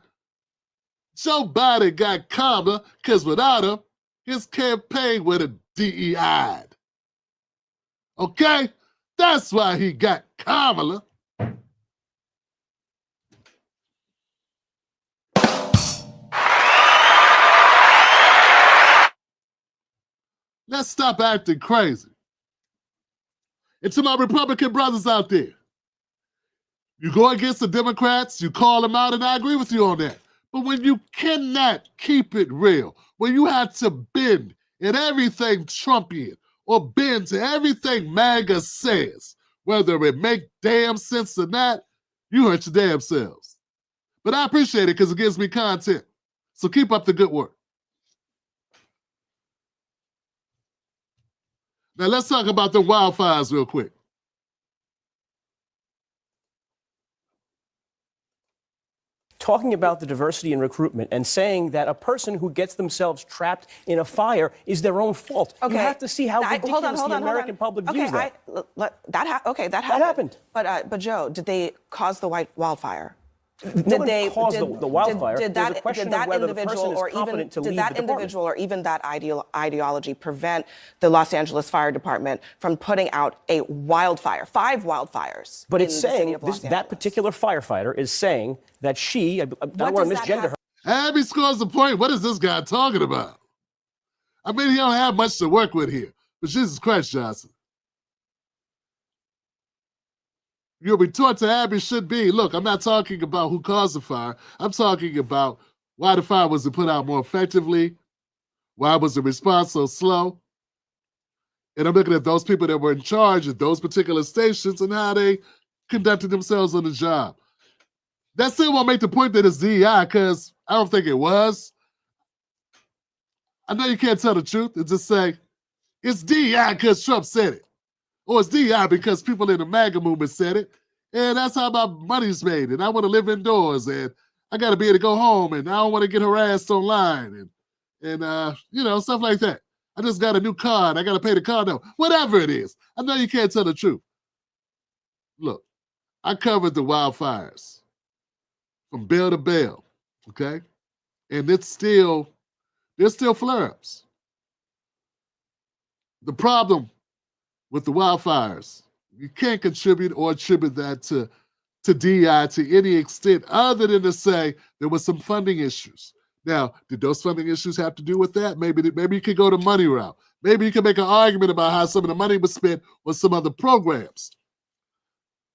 Joe Biden got Kamala because without him, his campaign would have DEI'd. Okay? That's why he got Kamala. Let's stop acting crazy. And to my Republican brothers out there, you go against the Democrats, you call them out, and I agree with you on that. But when you cannot keep it real, when you have to bend in everything Trumpian or bend to everything MAGA says, whether it make damn sense or not, you hurt your damn selves. But I appreciate it because it gives me content. So keep up the good work. Now let's talk about the wildfires real quick. Talking about the diversity in recruitment and saying that a person who gets themselves trapped in a fire is their own fault. Okay. You have to see how ridiculous the American public views that. That happened. But Joe, did they cause the wildfire? No one caused the wildfire. Did that individual or even that ideology prevent the Los Angeles Fire Department from putting out a wildfire, 5 wildfires? But it's saying that particular firefighter is saying that she, I don't want to misgender her. Abby scores the point. What is this guy talking about? I mean, he don't have much to work with here. But Jesus Christ, Johnson. Your retort to Abby should be, look, I'm not talking about who caused the fire. I'm talking about why the fire wasn't put out more effectively, why was the response so slow. And I'm looking at those people that were in charge at those particular stations and how they conducted themselves on the job. That still won't make the point that it's DEI, because I don't think it was. I know you can't tell the truth and just say, it's DEI because Trump said it. Or it's DEI because people in the MAGA movement said it. And that's how my money's made. And I want to live indoors. And I got to be able to go home. And I don't want to get harassed online. And stuff like that. I just got a new car and I got to pay the car note. Whatever it is. I know you can't tell the truth. Look, I covered the wildfires from bell to bell. Okay? And there's still flare-ups. The problem with the wildfires, you can't contribute or attribute that to DEI to any extent other than to say there was some funding issues. Now, did those funding issues have to do with that? Maybe you could go the money route. Maybe you could make an argument about how some of the money was spent on some other programs.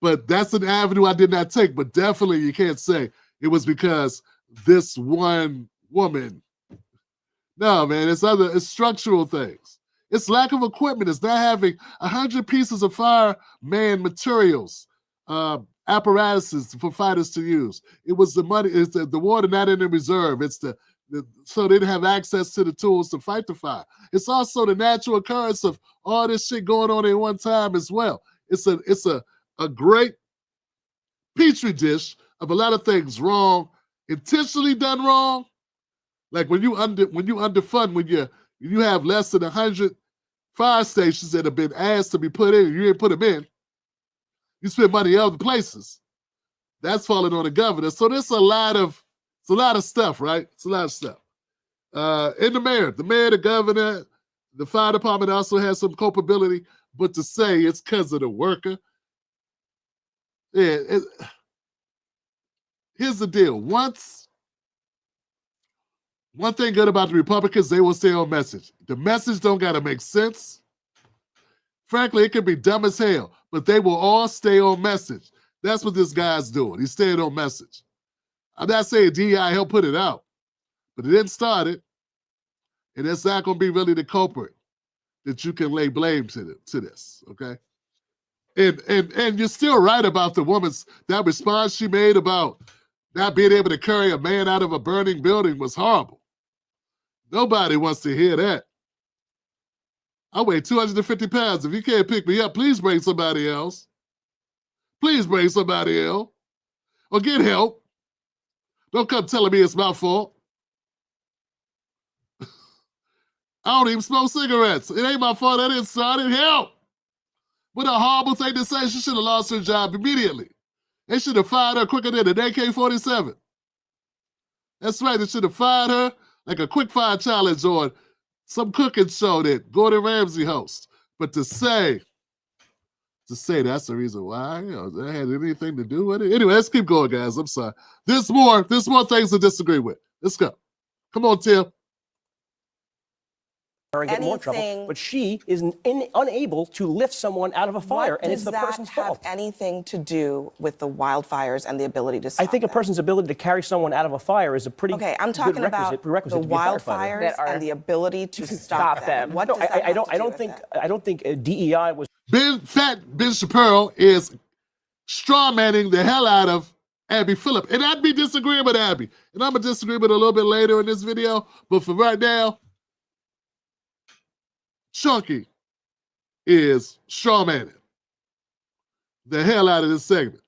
But that's an avenue I did not take. But definitely you can't say it was because this one woman. No, man, it's structural things. It's lack of equipment. It's not having 100 pieces of fireman materials, apparatuses for fighters to use. It was the money. It's the water not in the reserve. It's so they didn't have access to the tools to fight the fire. It's also the natural occurrence of all this shit going on at one time as well. It's a great petri dish of a lot of things wrong, intentionally done wrong, Like when you underfund, when you have less than 100 fire stations that have been asked to be put in, you ain't put them in. You spend money other places. That's falling on the governor. So there's a lot of stuff, right? It's a lot of stuff. And the mayor, the governor, the fire department also has some culpability, but to say it's because of the worker, yeah. Here's the deal. One thing good about the Republicans, they will stay on message. The message don't got to make sense. Frankly, it could be dumb as hell, but they will all stay on message. That's what this guy's doing. He's staying on message. I'm not saying DEI helped put it out, but it didn't start it, and it's not going to be really the culprit that you can lay blame to this, okay? And you're still right about the woman's, that response she made about not being able to carry a man out of a burning building was horrible. Nobody wants to hear that. I weigh 250 pounds. If you can't pick me up, please bring somebody else. Please bring somebody else. Or get help. Don't come telling me it's my fault. I don't even smoke cigarettes. It ain't my fault I didn't start it. Help! What a horrible thing to say. She should have lost her job immediately. They should have fired her quicker than an AK-47. That's right. They should have fired her like a quick fire challenge on some cooking show that Gordon Ramsay hosts. But to say that's the reason why, that had anything to do with it. Anyway, let's keep going, guys. I'm sorry. There's more things to disagree with. Let's go. Come on, Tim. Her and get more trouble, but she is unable to lift someone out of a fire, and it's the person's fault. Does that have anything to do with the wildfires and the ability to stop I think a person's ability to carry someone out of a fire is a pretty I'm talking about prerequisite the wildfires and the ability to stop them. What does that have to do with it? I don't think DEI was. Ben Shapiro is strawmanning the hell out of Abby Phillip, and I'd be disagreeing with Abby, and I'm gonna disagree with her a little bit later in this video. But for right now, Chunky is strawmanning the hell out of this segment.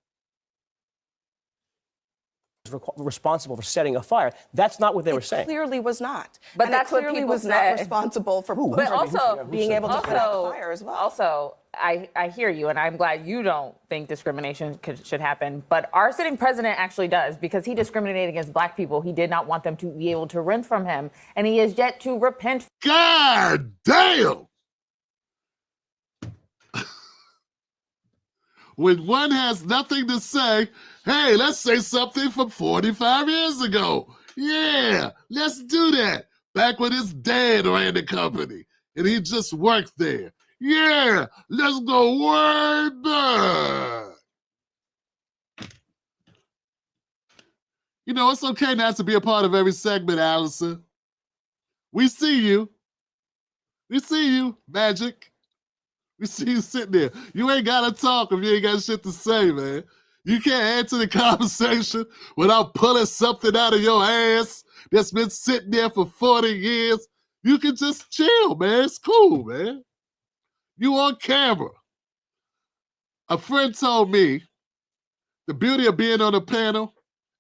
Responsible for setting a fire. That's not what they were saying. Clearly was not. But and that's it clearly what was people not say. responsible for But also being able to put out the fire as well. Also, I hear you, and I'm glad you don't think discrimination should happen. But our sitting president actually does, because he discriminated against black people. He did not want them to be able to rent from him, and he is yet to repent. God damn! When one has nothing to say, hey, let's say something from 45 years ago. Yeah, let's do that. Back when his dad ran the company and he just worked there. Yeah, let's go way back. You know, it's okay not to be a part of every segment, Allison. We see you. We see you, Magic. We see you sitting there. You ain't got to talk if you ain't got shit to say, man. You can't add to the conversation without pulling something out of your ass that's been sitting there for 40 years. You can just chill, man. It's cool, man. You on camera. A friend told me the beauty of being on a panel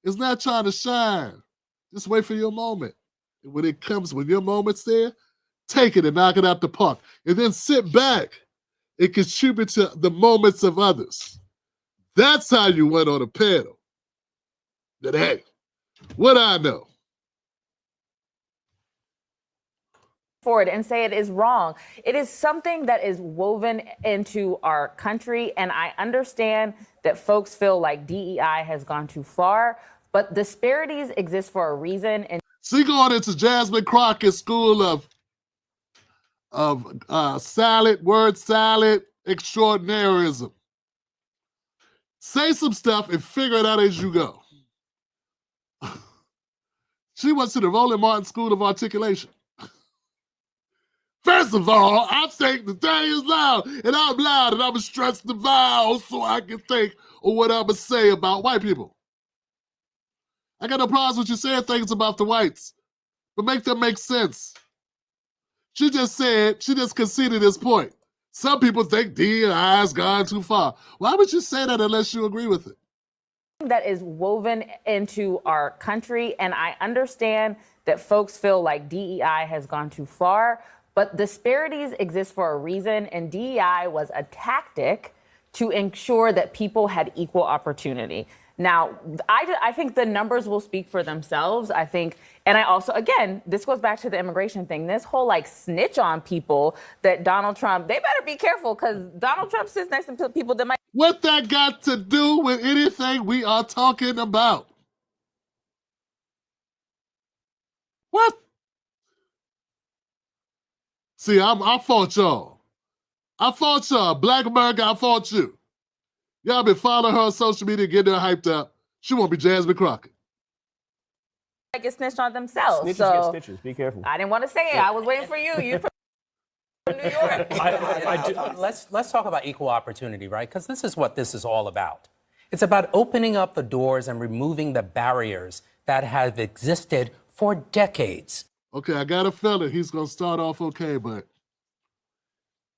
is not trying to shine. Just wait for your moment. And when it comes, when your moment's there, take it and knock it out the park. And then sit back and contribute to the moments of others. That's how you went on a panel. That, hey, what I know. Forward and say it is wrong. It is something that is woven into our country, and I understand that folks feel like DEI has gone too far, but disparities exist for a reason. And See, going into Jasmine Crockett's school of word salad extraordinarism. Say some stuff and figure it out as you go. She went to the Roland Martin School of Articulation. First of all, I think the thing is loud, and I'm loud, and I'm going to stress the vowels so I can think of what I'm going to say about white people. I got no problems with you saying things about the whites, but make them make sense. She just conceded this point. Some people think DEI has gone too far. Why would you say that unless you agree with it? that is woven into our country. And I understand that folks feel like DEI has gone too far, but disparities exist for a reason. And DEI was a tactic to ensure that people had equal opportunity. Now, I think the numbers will speak for themselves. I think, and I also, again, this goes back to the immigration thing. This whole like snitch on people that Donald Trump, they better be careful because Donald Trump sits next to people that might. What that got to do with anything we are talking about? What? See, I fought y'all. I fought y'all. Black America, I fought you. Y'all been following her on social media, getting her hyped up. She won't be Jasmine Crockett. Get snitched on themselves. Snitches So get stitches. Be careful. I didn't want to say it. I was waiting for you. You from New York. Let's talk about equal opportunity, right? Because this is what this is all about. It's about opening up the doors and removing the barriers that have existed for decades. Okay, I got a feeling he's going to start off okay, but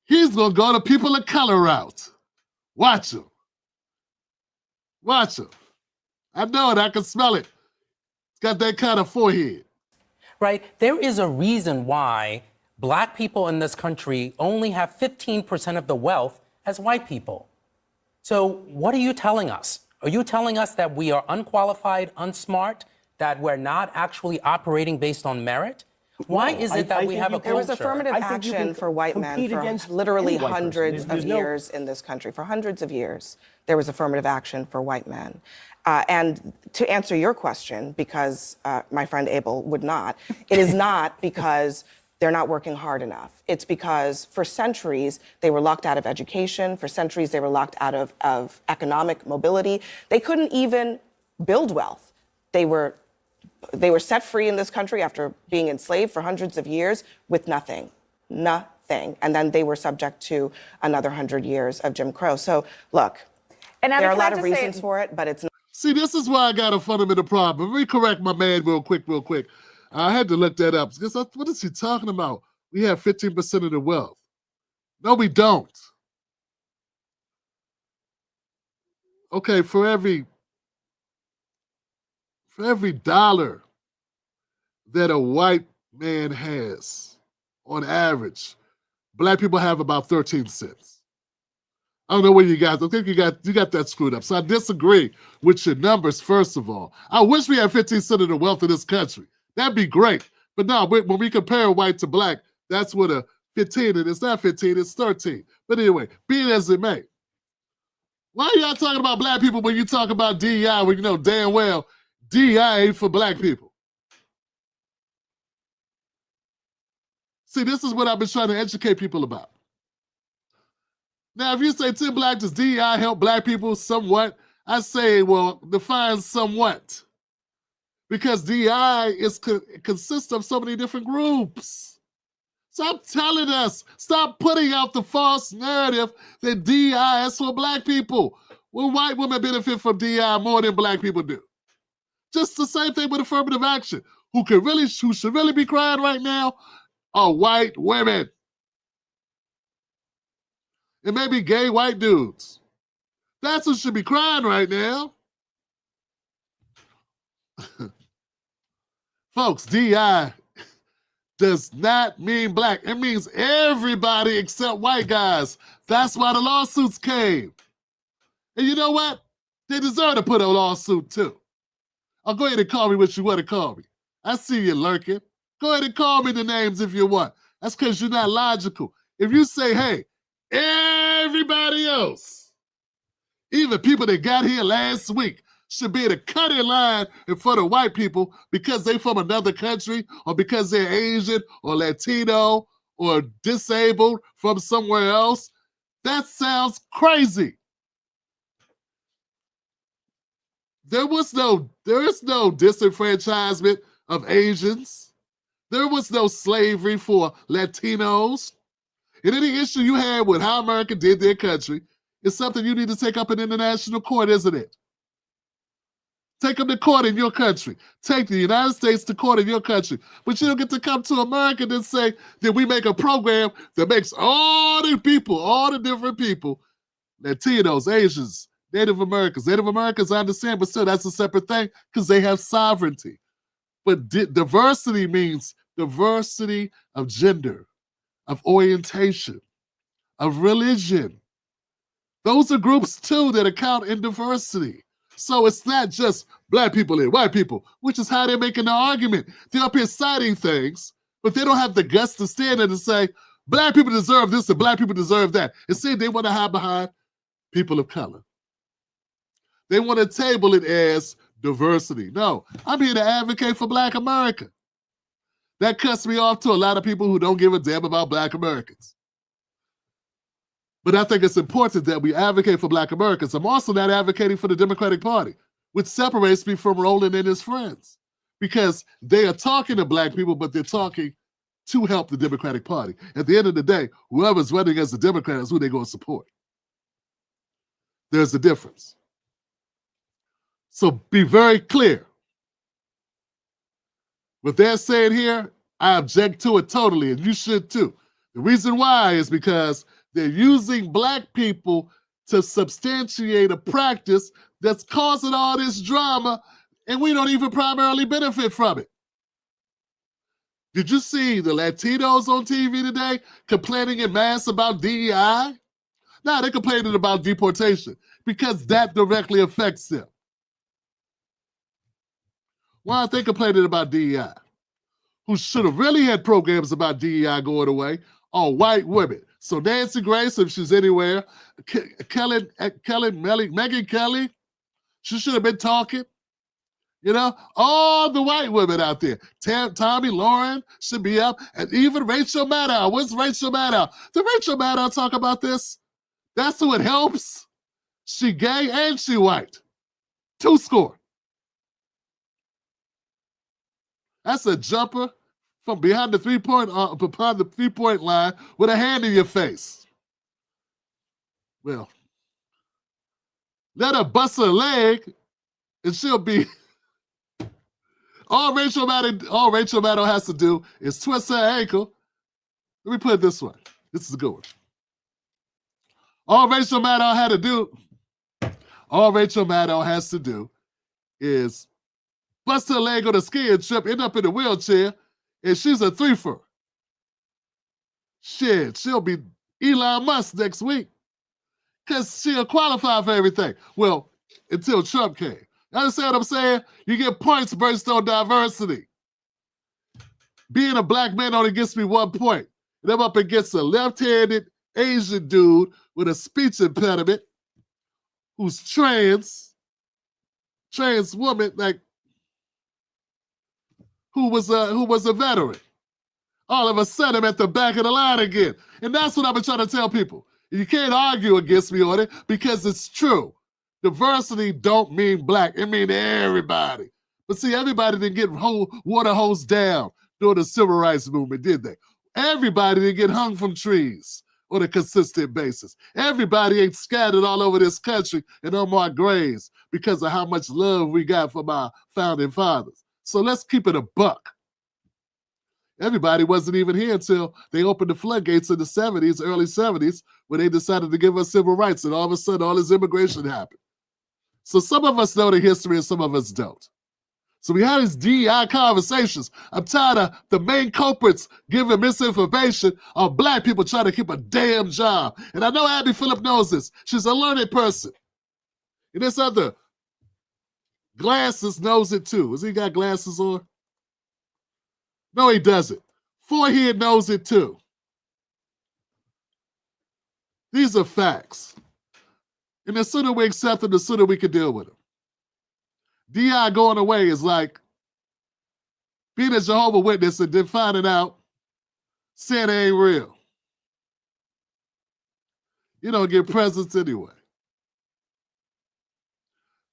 he's going to go the people of color route. Watch him. Watch him. I know it. I can smell it. It's got that kind of forehead. Right? There is a reason why black people in this country only have 15% of the wealth as white people. So what are you telling us? Are you telling us that we are unqualified, unsmart, that we're not actually operating based on merit? Why is it that we have a culture? There was affirmative action for white men for literally hundreds of years in this country. For hundreds of years, there was affirmative action for white men. And to answer your question, because my friend Abel would not, it is not because they're not working hard enough. It's because for centuries, they were locked out of education. For centuries, they were locked out of economic mobility. They couldn't even build wealth. They were set free in this country after being enslaved for hundreds of years with nothing. And then they were subject to another 100 years of Jim Crow. So look, there are a lot of reasons for it, but it's not. See, this is why I got a fundamental problem. Let me correct my man real quick. I had to look that up. Because what is he talking about? We have 15% of the wealth. No, we don't. Okay, for every dollar that a white man has, on average, black people have about 13 cents. I don't know where you guys, I think you got that screwed up. So I disagree with your numbers, first of all. I wish we had 15% of the wealth of this country. That'd be great. But no, when we compare white to black, that's what a 15, and it's not 15, it's 13. But anyway, be it as it may. Why are y'all talking about black people when you talk about DEI when you know damn well DEI ain't for black people? See, this is what I've been trying to educate people about. Now, if you say Tim Black, does DEI help black people somewhat? I say, well, define somewhat. Because DEI consists of so many different groups. Stop telling us, stop putting out the false narrative that DEI is for black people. Well, white women benefit from DEI more than black people do. Just the same thing with affirmative action. Who should really be crying right now are white women. It may be gay white dudes. That's who should be crying right now. Folks, DEI does not mean black. It means everybody except white guys. That's why the lawsuits came. And you know what? They deserve to put a lawsuit too. I'll go ahead and call me what you want to call me. I see you lurking. Go ahead and call me the names if you want. That's because you're not logical. If you say, hey, everybody else, even people that got here last week, should be able to cut in line in front of white people because they from another country or because they're Asian or Latino or disabled from somewhere else. That sounds crazy. There is no disenfranchisement of Asians. There was no slavery for Latinos. And any issue you had with how America did their country is something you need to take up in international court, isn't it? Take them to court in your country. Take the United States to court in your country. But you don't get to come to America and say that we make a program that makes all the people, all the different people, Latinos, Asians, Native Americans. Native Americans, I understand, but still, that's a separate thing because they have sovereignty. But diversity means diversity of gender, of orientation, of religion. Those are groups too that account in diversity. So it's not just black people and white people, which is how they're making the argument. They're up here citing things, but they don't have the guts to stand there and say, black people deserve this and black people deserve that. Instead, they want to hide behind people of color. They want to table it as diversity. No, I'm here to advocate for Black America. That cuts me off to a lot of people who don't give a damn about Black Americans. But I think it's important that we advocate for Black Americans. I'm also not advocating for the Democratic Party, which separates me from Roland and his friends, because they are talking to black people, but they're talking to help the Democratic Party. At the end of the day, whoever's running as a Democrat is who they're going to support. There's a difference. So be very clear. What they're saying here, I object to it totally, and you should too. The reason why is because they're using black people to substantiate a practice that's causing all this drama, and we don't even primarily benefit from it. Did you see the Latinos on TV today complaining en masse about DEI? No, they're complaining about deportation because that directly affects them. Why aren't they complaining about DEI? Who should have really had programs about DEI going away are white women. So Nancy Grace, if she's anywhere, Megyn Kelly, she should have been talking. You know, all the white women out there. Tommy Lauren should be up, and even Rachel Maddow. What's Rachel Maddow? Did Rachel Maddow talk about this? That's who it helps. She gay and she white. 2 score. That's a jumper from behind the three-point line with a hand in your face. Well, let her bust her leg, and she'll be. All Rachel Maddow has to do is twist her ankle. Let me put it this way. This is a good one. All Rachel Maddow has to do is bust her leg on a skiing trip, end up in a wheelchair, and she's a threefer. Shit, she'll be Elon Musk next week because she'll qualify for everything. Well, until Trump came. You understand what I'm saying? You get points based on diversity. Being a black man only gets me 1 point. And I'm up against a left-handed Asian dude with a speech impediment who's trans woman, like, who was a veteran. All of a sudden, I'm at the back of the line again. And that's what I've been trying to tell people. You can't argue against me on it because it's true. Diversity don't mean black. It means everybody. But see, everybody didn't get water hosed down during the civil rights movement, did they? Everybody didn't get hung from trees on a consistent basis. Everybody ain't scattered all over this country in unmarked graves because of how much love we got from our founding fathers. So let's keep it a buck. Everybody wasn't even here until they opened the floodgates in the 70s, early 70s, when they decided to give us civil rights, and all of a sudden all this immigration happened. So some of us know the history and some of us don't. So we have these DEI conversations. I'm tired of the main culprits giving misinformation on black people trying to keep a damn job. And I know Abby Phillip knows this. She's a learned person. And this other glasses knows it too. Has he got glasses on? No, he doesn't. Forehead knows it too. These are facts. And the sooner we accept them, the sooner we can deal with them. DI going away is like being a Jehovah's Witness and then finding out Santa ain't real. You don't get presents anyway.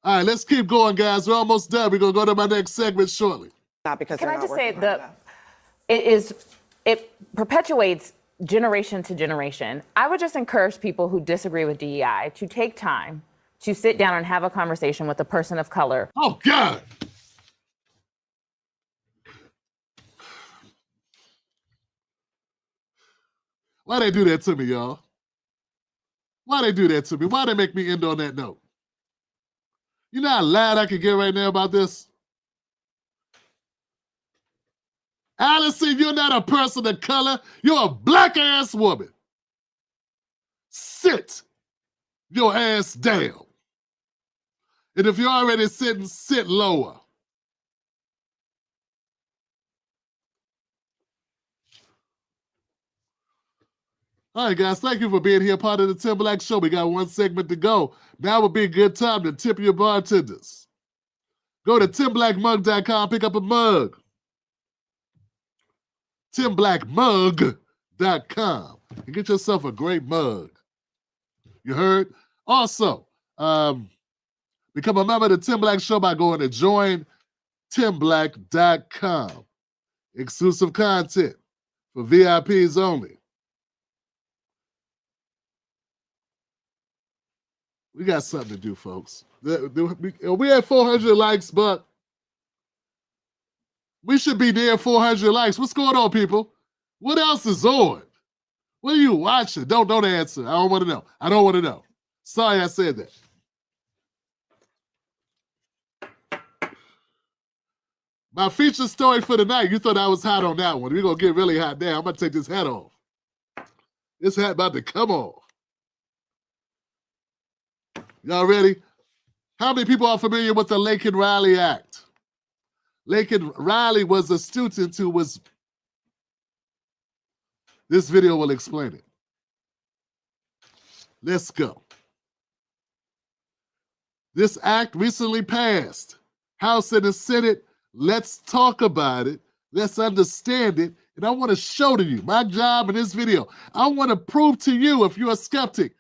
All right, let's keep going, guys. We're almost done. We're going to go to my next segment shortly. Not because Can they're I not just say working hard enough. it perpetuates generation to generation. I would just encourage people who disagree with DEI to take time to sit down and have a conversation with a person of color. Oh, God. Why they do that to me, y'all? Why they do that to me? Why they make me end on that note? You know how loud I can get right now about this? Allison, you're not a person of color. You're a black-ass woman. Sit your ass down. And if you're already sitting, sit lower. All right, guys, thank you for being here, part of the Tim Black Show. We got one segment to go. Now would be a good time to tip your bartenders. Go to timblackmug.com, pick up a mug. timblackmug.com and get yourself a great mug. You heard? Also, become a member of the Tim Black Show by going to jointimblack.com. Exclusive content for VIPs only. We got something to do, folks. We had 400 likes, but we should be near 400 likes. What's going on, people? What else is on? What are you watching? Don't answer. I don't want to know. I don't want to know. Sorry I said that. My feature story for the night. You thought I was hot on that one. We're going to get really hot now. I'm going to take this hat off. This hat about to come off. Y'all ready? How many people are familiar with the Laken Riley Act? Laken Riley was a student who was... This video will explain it. Let's go. This act recently passed. House and the Senate. Let's talk about it. Let's understand it. And I want to show to you my job in this video. I want to prove to you, if you're a skeptic,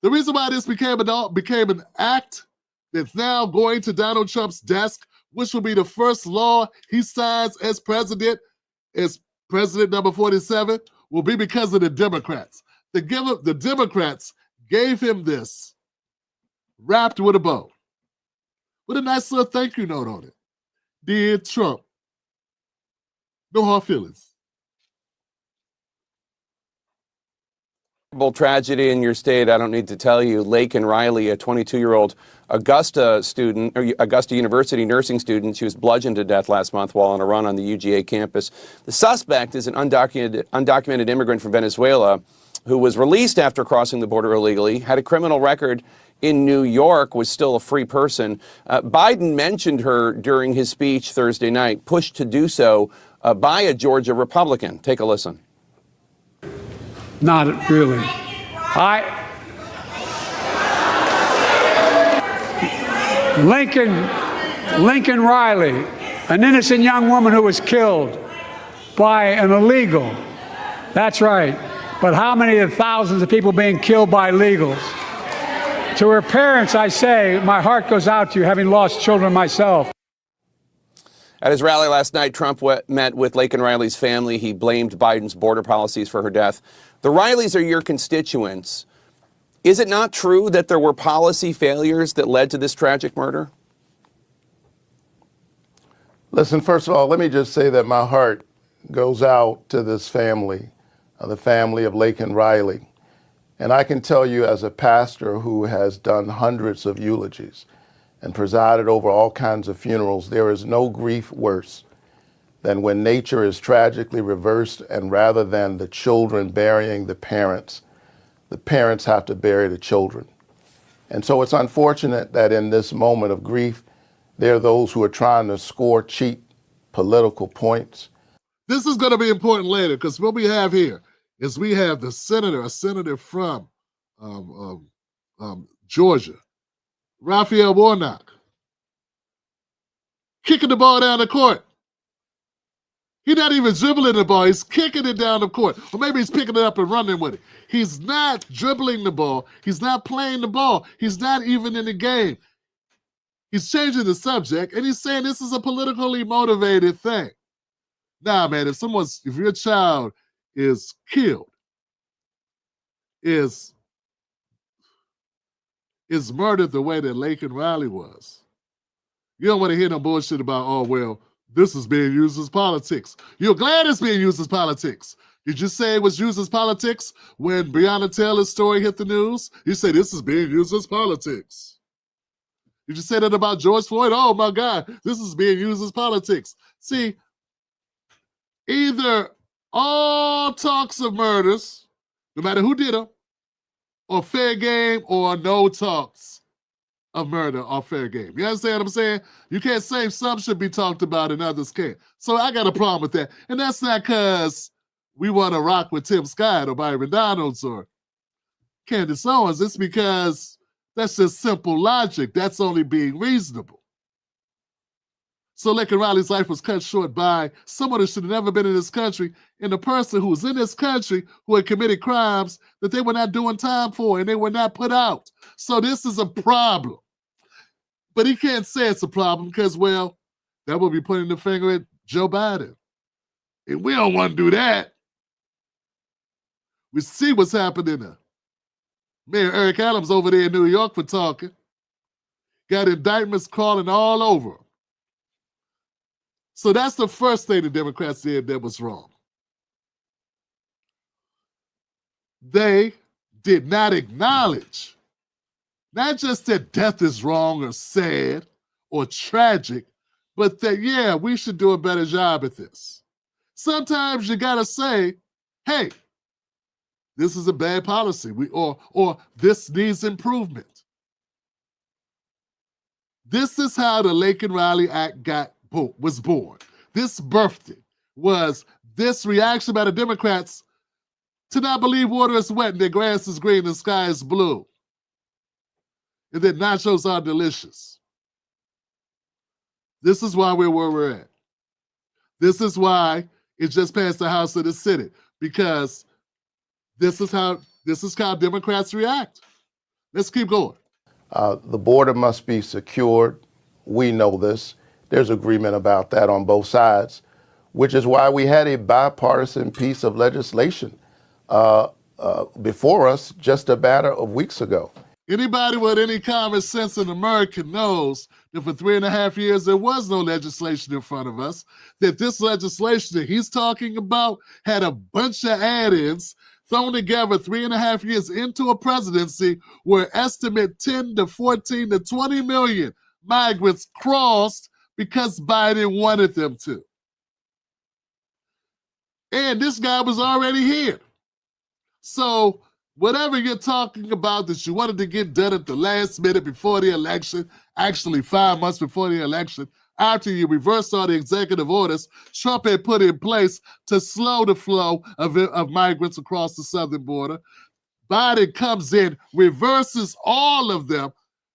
the reason why this became an act that's now going to Donald Trump's desk, which will be the first law he signs as president number 47, will be because of the Democrats. The Democrats gave him this wrapped with a bow, with a nice little thank you note on it. Dear Trump, no hard feelings. Tragedy in your state, I don't need to tell you. Laken Riley, a 22-year-old Augusta University nursing student, she was bludgeoned to death last month while on a run on the UGA campus. The suspect is an undocumented immigrant from Venezuela who was released after crossing the border illegally, had a criminal record in New York, was still a free person. Biden mentioned her during his speech Thursday night, pushed to do so by a Georgia Republican. Take a listen. Not really. Laken Riley, an innocent young woman who was killed by an illegal. That's right. But how many of the thousands of people being killed by illegals? To her parents, I say, my heart goes out to you, having lost children myself. At his rally last night, Trump met with Laken Riley's family. He blamed Biden's border policies for her death. The Rileys are your constituents. Is it not true that there were policy failures that led to this tragic murder? Listen, first of all, let me just say that my heart goes out to this family, the family of Laken Riley. And I can tell you, as a pastor who has done hundreds of eulogies and presided over all kinds of funerals, there is no grief worse than when nature is tragically reversed, and rather than the children burying the parents have to bury the children. And so it's unfortunate that in this moment of grief, there are those who are trying to score cheap political points. This is going to be important later, because what we have here is we have a senator from Georgia, Raphael Warnock, kicking the ball down the court. He's not even dribbling the ball. He's kicking it down the court. Or maybe he's picking it up and running with it. He's not dribbling the ball. He's not playing the ball. He's not even in the game. He's changing the subject, and he's saying this is a politically motivated thing. Nah, man, if your child is killed, is murdered the way that Laken Riley was, you don't want to hear no bullshit about, oh, well, this is being used as politics. You're glad it's being used as politics. Did you say it was used as politics when Breonna Taylor's story hit the news? You say this is being used as politics. Did you say that about George Floyd? Oh my God, this is being used as politics. See, either all talks of murders, no matter who did them, or fair game, or no talks of murder or fair game. You understand what I'm saying? You can't say some should be talked about and others can't. So I got a problem with that. And that's not because we want to rock with Tim Scott or Byron Donalds or Candace Owens. It's because that's just simple logic. That's only being reasonable. So Laken Riley's life was cut short by someone who should have never been in this country, and a person who was in this country who had committed crimes that they were not doing time for and they were not put out. So this is a problem. But he can't say it's a problem because, well, that would be pointing the finger at Joe Biden. And we don't want to do that. We see what's happening there. Mayor Eric Adams over there in New York for talking. Got indictments crawling all over him. So that's the first thing the Democrats did that was wrong. They did not acknowledge not just that death is wrong or sad or tragic, but that, yeah, we should do a better job at this. Sometimes you got to say, hey, this is a bad policy, or this needs improvement. This is how the Laken Riley Act was born. This birthday was this reaction by the Democrats to not believe water is wet and their grass is green and the sky is blue, and that nachos are delicious. This is why we're where we're at. This is why it just passed the House of the Senate, because this is how Democrats react. Let's keep going. The border must be secured. We know this. There's agreement about that on both sides, which is why we had a bipartisan piece of legislation before us just a matter of weeks ago. Anybody with any common sense in America knows that for 3.5 years there was no legislation in front of us, that this legislation that he's talking about had a bunch of add-ins thrown together 3.5 years into a presidency where estimate 10 to 14 to 20 million migrants crossed because Biden wanted them to. And this guy was already here. So whatever you're talking about that you wanted to get done at the last minute before the election, actually 5 months before the election, after you reversed all the executive orders Trump had put in place to slow the flow of migrants across the southern border, Biden comes in, reverses all of them,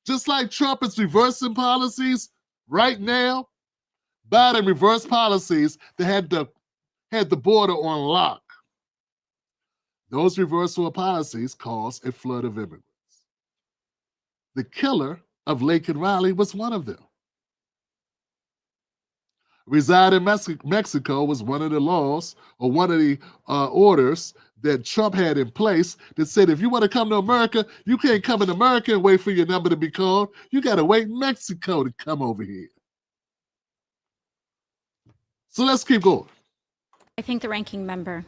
just like Trump is reversing policies right now. Biden reversed policies that had the border on lock. Those reversal of policies caused a flood of immigrants. The killer of Laken Riley was one of them. Reside in Mexico was one of the laws or one of the orders that Trump had in place that said if you want to come to America, you can't come in America and wait for your number to be called. You got to wait in Mexico to come over here. So let's keep going. I think the ranking member.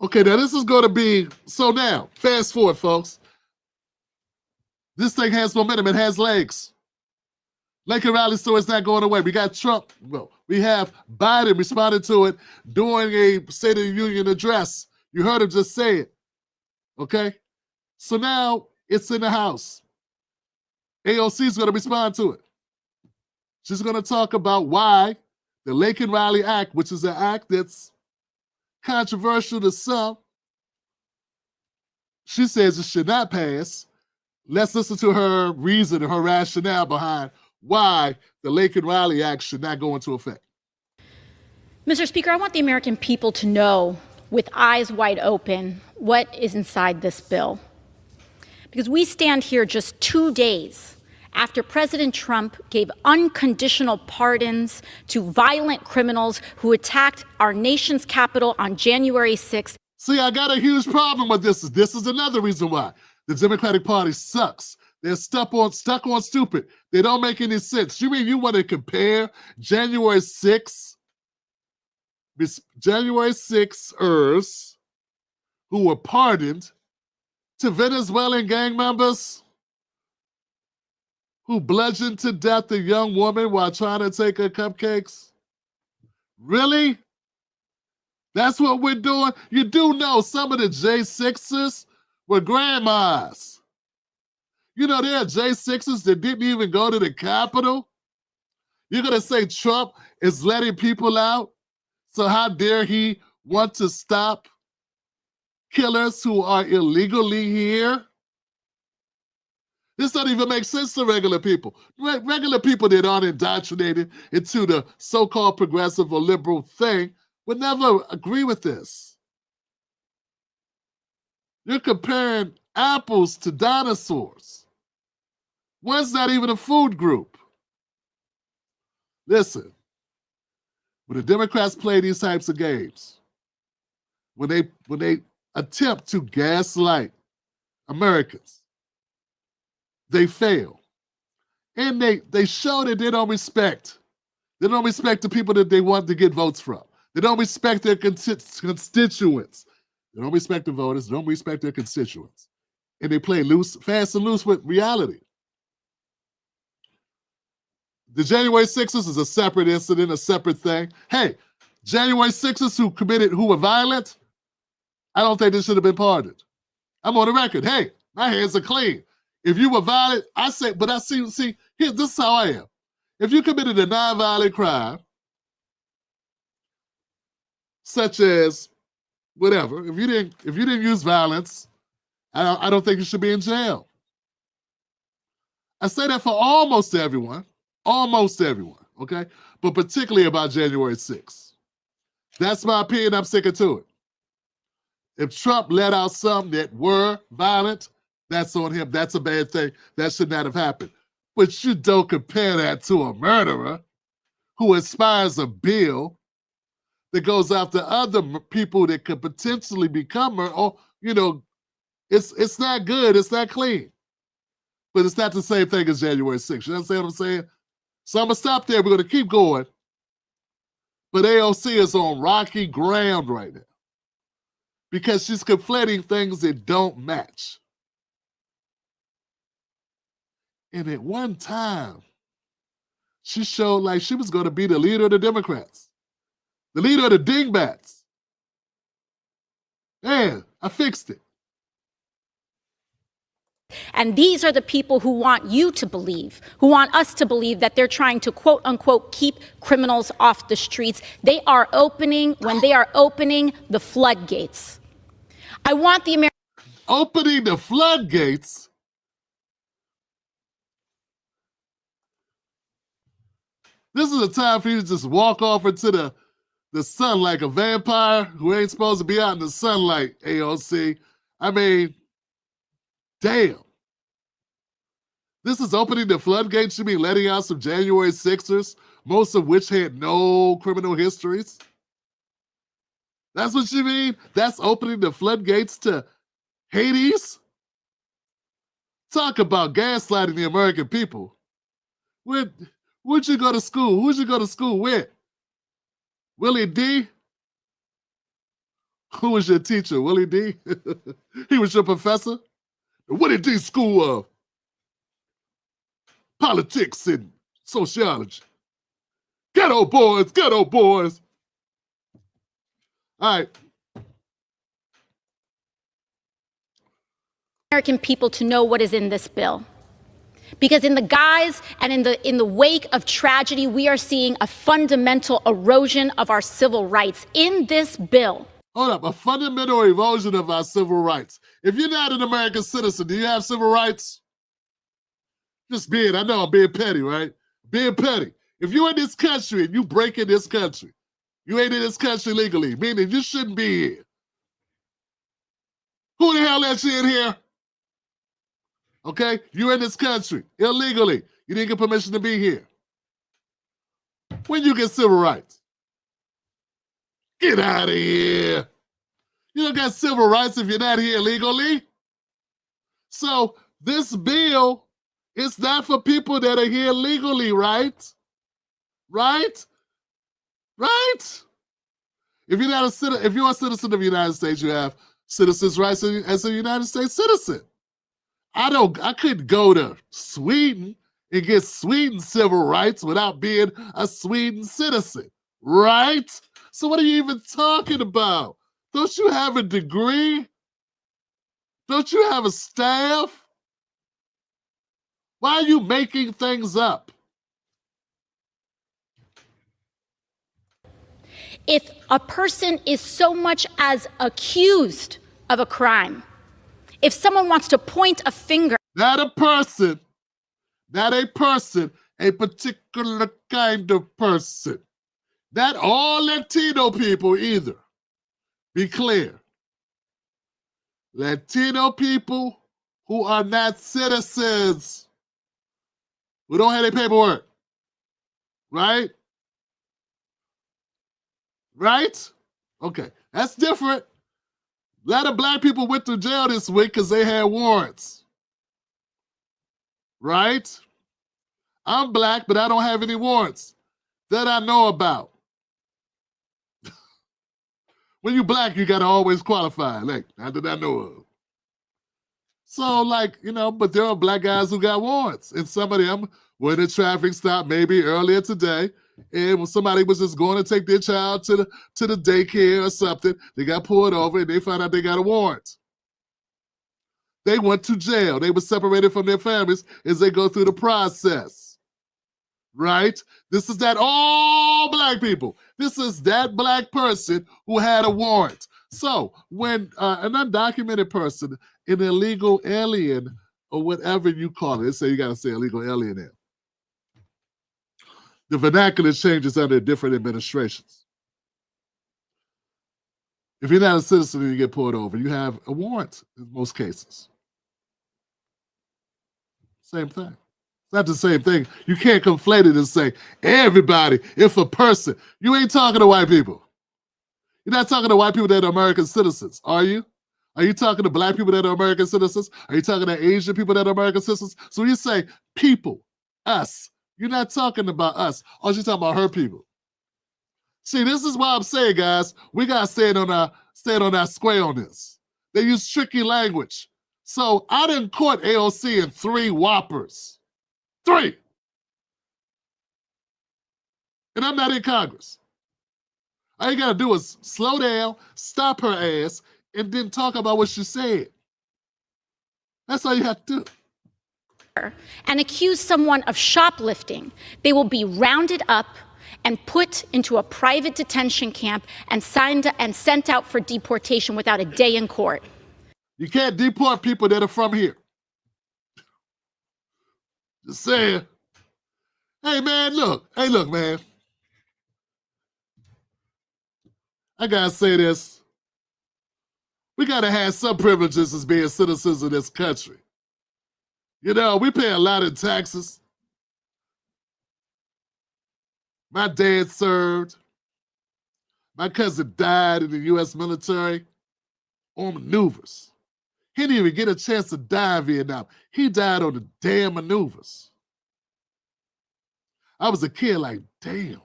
Okay, now this is going to be, so now, fast forward, folks. This thing has momentum, it has legs. Laken Riley story is not going away. We got Trump, well, we have Biden responding to it during a State of the Union address. You heard him just say it, okay? So now it's in the House. AOC is going to respond to it. She's going to talk about why the Laken Riley Act, which is an act that's controversial to some, she says it should not pass. Let's listen to her reason and her rationale behind why the Laken Riley Act should not go into effect. Mr. Speaker, I want the American people to know with eyes wide open what is inside this bill. Because we stand here just 2 days after President Trump gave unconditional pardons to violent criminals who attacked our nation's capital on January 6th. See, I got a huge problem with this. This is another reason why the Democratic Party sucks. They're stuck on stupid. They don't make any sense. You mean you want to compare January 6ers who were pardoned to Venezuelan gang members? who bludgeoned to death a young woman while trying to take her cupcakes? Really? That's what we're doing? You do know some of the J6ers were grandmas. You know, there are J6ers that didn't even go to the Capitol. You're going to say Trump is letting people out? So how dare he want to stop killers who are illegally here? This doesn't even make sense to regular people. Regular people that aren't indoctrinated into the so-called progressive or liberal thing would never agree with this. You're comparing apples to dinosaurs. One's not even a food group. Listen, when the Democrats play these types of games, when they attempt to gaslight Americans, they fail. And they show that they don't respect. They don't respect the people that they want to get votes from. They don't respect their constituents. They don't respect the voters. They don't respect their constituents. And they play loose, fast and loose with reality. The January 6ers is a separate incident, a separate thing. Hey, January 6ers who were violent, I don't think they should have been pardoned. I'm on the record. Hey, my hands are clean. If you were violent, I say, but I see, here, this is how I am. If you committed a nonviolent crime, such as whatever, if you didn't use violence, I don't think you should be in jail. I say that for almost everyone, okay? But particularly about January 6th. That's my opinion. I'm sticking to it. If Trump let out some that were violent, that's on him. That's a bad thing. That should not have happened. But you don't compare that to a murderer who inspires a bill that goes after other people that could potentially become or, you know, it's not good. It's not clean. But it's not the same thing as January 6th. You understand what I'm saying? So I'm going to stop there. We're going to keep going. But AOC is on rocky ground right now because she's conflating things that don't match. And at one time, she showed like she was going to be the leader of the Democrats, the leader of the dingbats. Man, I fixed it. And these are the people who want you to believe, who want us to believe that they're trying to, quote unquote, keep criminals off the streets. When they are opening the floodgates. I want the American. Opening the floodgates? This is a time for you to just walk off into the sun like a vampire who ain't supposed to be out in the sunlight, AOC. I mean, damn. This is opening the floodgates. You mean letting out some January 6ers, most of which had no criminal histories? That's what you mean? That's opening the floodgates to Hades? Talk about gaslighting the American people. Where'd you go to school? Who'd you go to school with? Willie D? Who was your teacher, Willie D? He was your professor? The Willie D School of Politics and Sociology. Ghetto boys, ghetto boys. All right. American people to know what is in this bill. Because in the guise and in the wake of tragedy, we are seeing a fundamental erosion of our civil rights in this bill. Hold up, a fundamental erosion of our civil rights. If you're not an American citizen, do you have civil rights? Just being, I know I'm being petty, right? Being petty. If you're in this country and you break in this country, you ain't in this country legally, meaning you shouldn't be here. Who the hell let you in here? Okay? You're in this country illegally. You didn't get permission to be here. When you get civil rights? Get out of here. You don't got civil rights if you're not here legally. So this bill is not for people that are here legally, right? Right? Right? If you're not a citizen, if you're a citizen of the United States, you have citizens' rights as a United States citizen. I couldn't go to Sweden and get Sweden civil rights without being a Sweden citizen, right? So what are you even talking about? Don't you have a degree? Don't you have a staff? Why are you making things up? If a person is so much as accused of a crime, if someone wants to point a finger, Not a person, a particular kind of person. Not all Latino people either. Be clear. Latino people who are not citizens, who don't have their paperwork, right? Right? Okay, that's different. A lot of black people went to jail this week because they had warrants, right? I'm black, but I don't have any warrants that I know about. When you black, you gotta always qualify. Like, not that I know of. So, like, you know, but there are black guys who got warrants. And some of them were in a traffic stop maybe earlier today. And when somebody was just going to take their child to the daycare or something, they got pulled over and they found out they got a warrant. They went to jail. They were separated from their families as they go through the process. Right? This is that all black people. This is that black person who had a warrant. So when an undocumented person, an illegal alien, or whatever you call it, let's say you got to say illegal alien there. The vernacular changes under different administrations. If you're not a citizen and you get pulled over, you have a warrant in most cases. Same thing. It's not the same thing. You can't conflate it and say, everybody, if a person, you ain't talking to white people. You're not talking to white people that are American citizens, are you? Are you talking to black people that are American citizens? Are you talking to Asian people that are American citizens? So when you say people, us, you're not talking about us. Or you're talking about her people. See, this is why I'm saying, guys, we gotta stay on our square on this. They use tricky language. So I didn't court AOC in 3 whoppers. 3. And I'm not in Congress. All you gotta do is slow down, stop her ass, and then talk about what she said. That's all you have to do. and accuse someone of shoplifting, they will be rounded up and put into a private detention camp and sent out for deportation without a day in court. You can't deport people that are from here. Just saying. Hey, man, look. Hey, look, man. I gotta say this. We gotta have some privileges as being citizens of this country. You know, we pay a lot of taxes. My dad served. My cousin died in the U.S. military on maneuvers. He didn't even get a chance to die in Vietnam. He died on the damn maneuvers. I was a kid like, damn.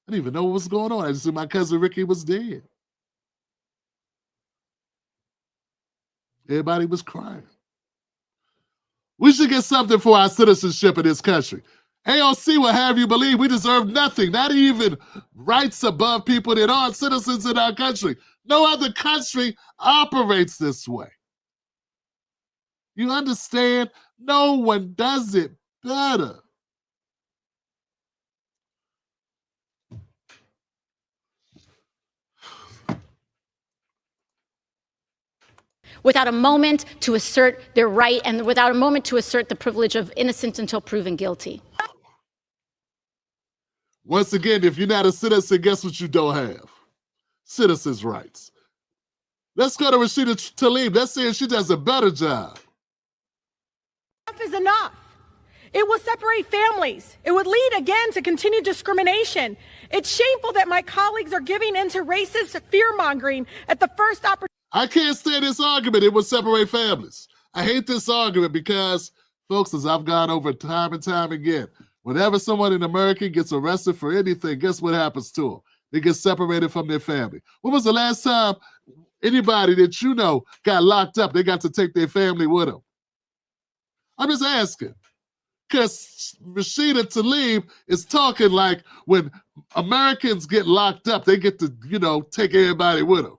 I didn't even know what was going on. I just knew my cousin Ricky was dead. Everybody was crying. We should get something for our citizenship in this country. AOC will have you believe we deserve nothing, not even rights above people that aren't citizens in our country. No other country operates this way. You understand? No one does it better. Without a moment to assert their right and without a moment to assert the privilege of innocent until proven guilty. Once again, if you're not a citizen, guess what you don't have? Citizens' rights. Let's go to Rashida Tlaib. Let's see if she does a better job. Enough is enough. It will separate families. It would lead again to continued discrimination. It's shameful that my colleagues are giving into racist fear-mongering at the first opportunity. I can't stand this argument. It will separate families. I hate this argument because, folks, as I've gone over time and time again, whenever someone in America gets arrested for anything, guess what happens to them? They get separated from their family. When was the last time anybody that you know got locked up, they got to take their family with them? I'm just asking. Because Rashida Tlaib is talking like when Americans get locked up, they get to, take everybody with them.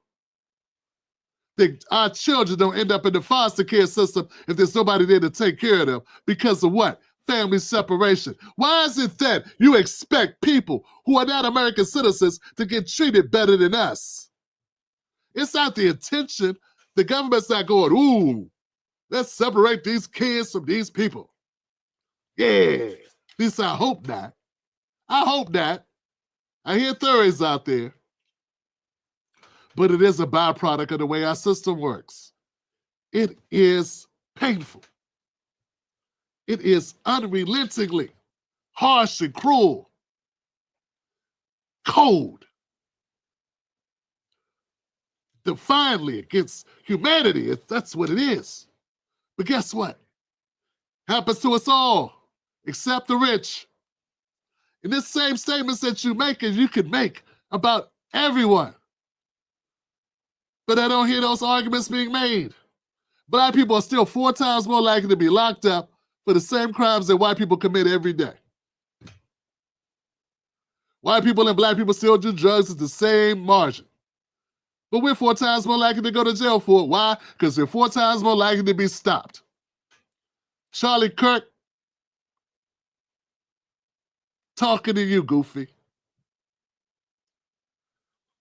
Our children don't end up in the foster care system if there's nobody there to take care of them because of what? Family separation. Why is it that you expect people who are not American citizens to get treated better than us? It's not the intention. The government's not going, ooh, let's separate these kids from these people. Yeah, at least I hope not. I hope not. I hear theories out there. But it is a byproduct of the way our system works. It is painful. It is unrelentingly harsh and cruel, cold, defiantly against humanity. That's what it is. But guess what? Happens to us all, except the rich. And this same statements that you can make about everyone. But I don't hear those arguments being made. Black people are still 4 times more likely to be locked up for the same crimes that white people commit every day. White people and black people still do drugs at the same margin. But we're 4 times more likely to go to jail for it. Why? Because we're 4 times more likely to be stopped. Charlie Kirk, talking to you, Goofy.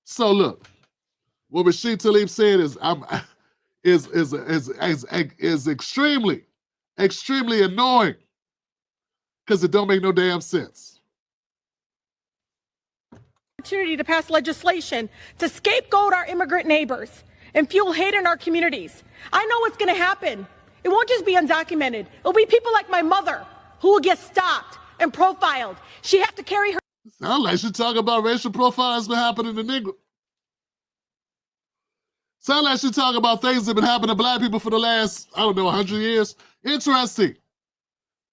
So look, what Rashida Tlaib said is extremely, extremely annoying because it don't make no damn sense. Opportunity to pass legislation to scapegoat our immigrant neighbors and fuel hate in our communities. I know what's going to happen. It won't just be undocumented. It'll be people like my mother who will get stopped and profiled. She have to carry her. Sound like she talking about racial profiling that's been happening to Negro. Sound like she talking about things that have been happening to black people for the last, 100 years. Interesting.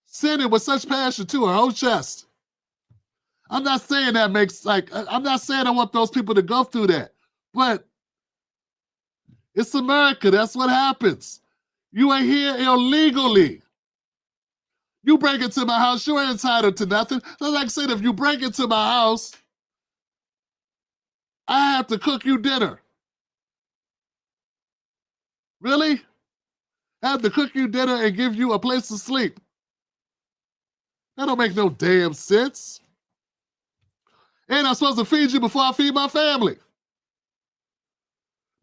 Saying it with such passion to her whole chest. I'm not saying that I'm not saying I want those people to go through that, but it's America. That's what happens. You ain't here illegally. You break into my house, you ain't entitled to nothing. That's like saying if you break into my house, I have to cook you dinner. Really? I have to cook you dinner and give you a place to sleep. That don't make no damn sense. And I'm supposed to feed you before I feed my family.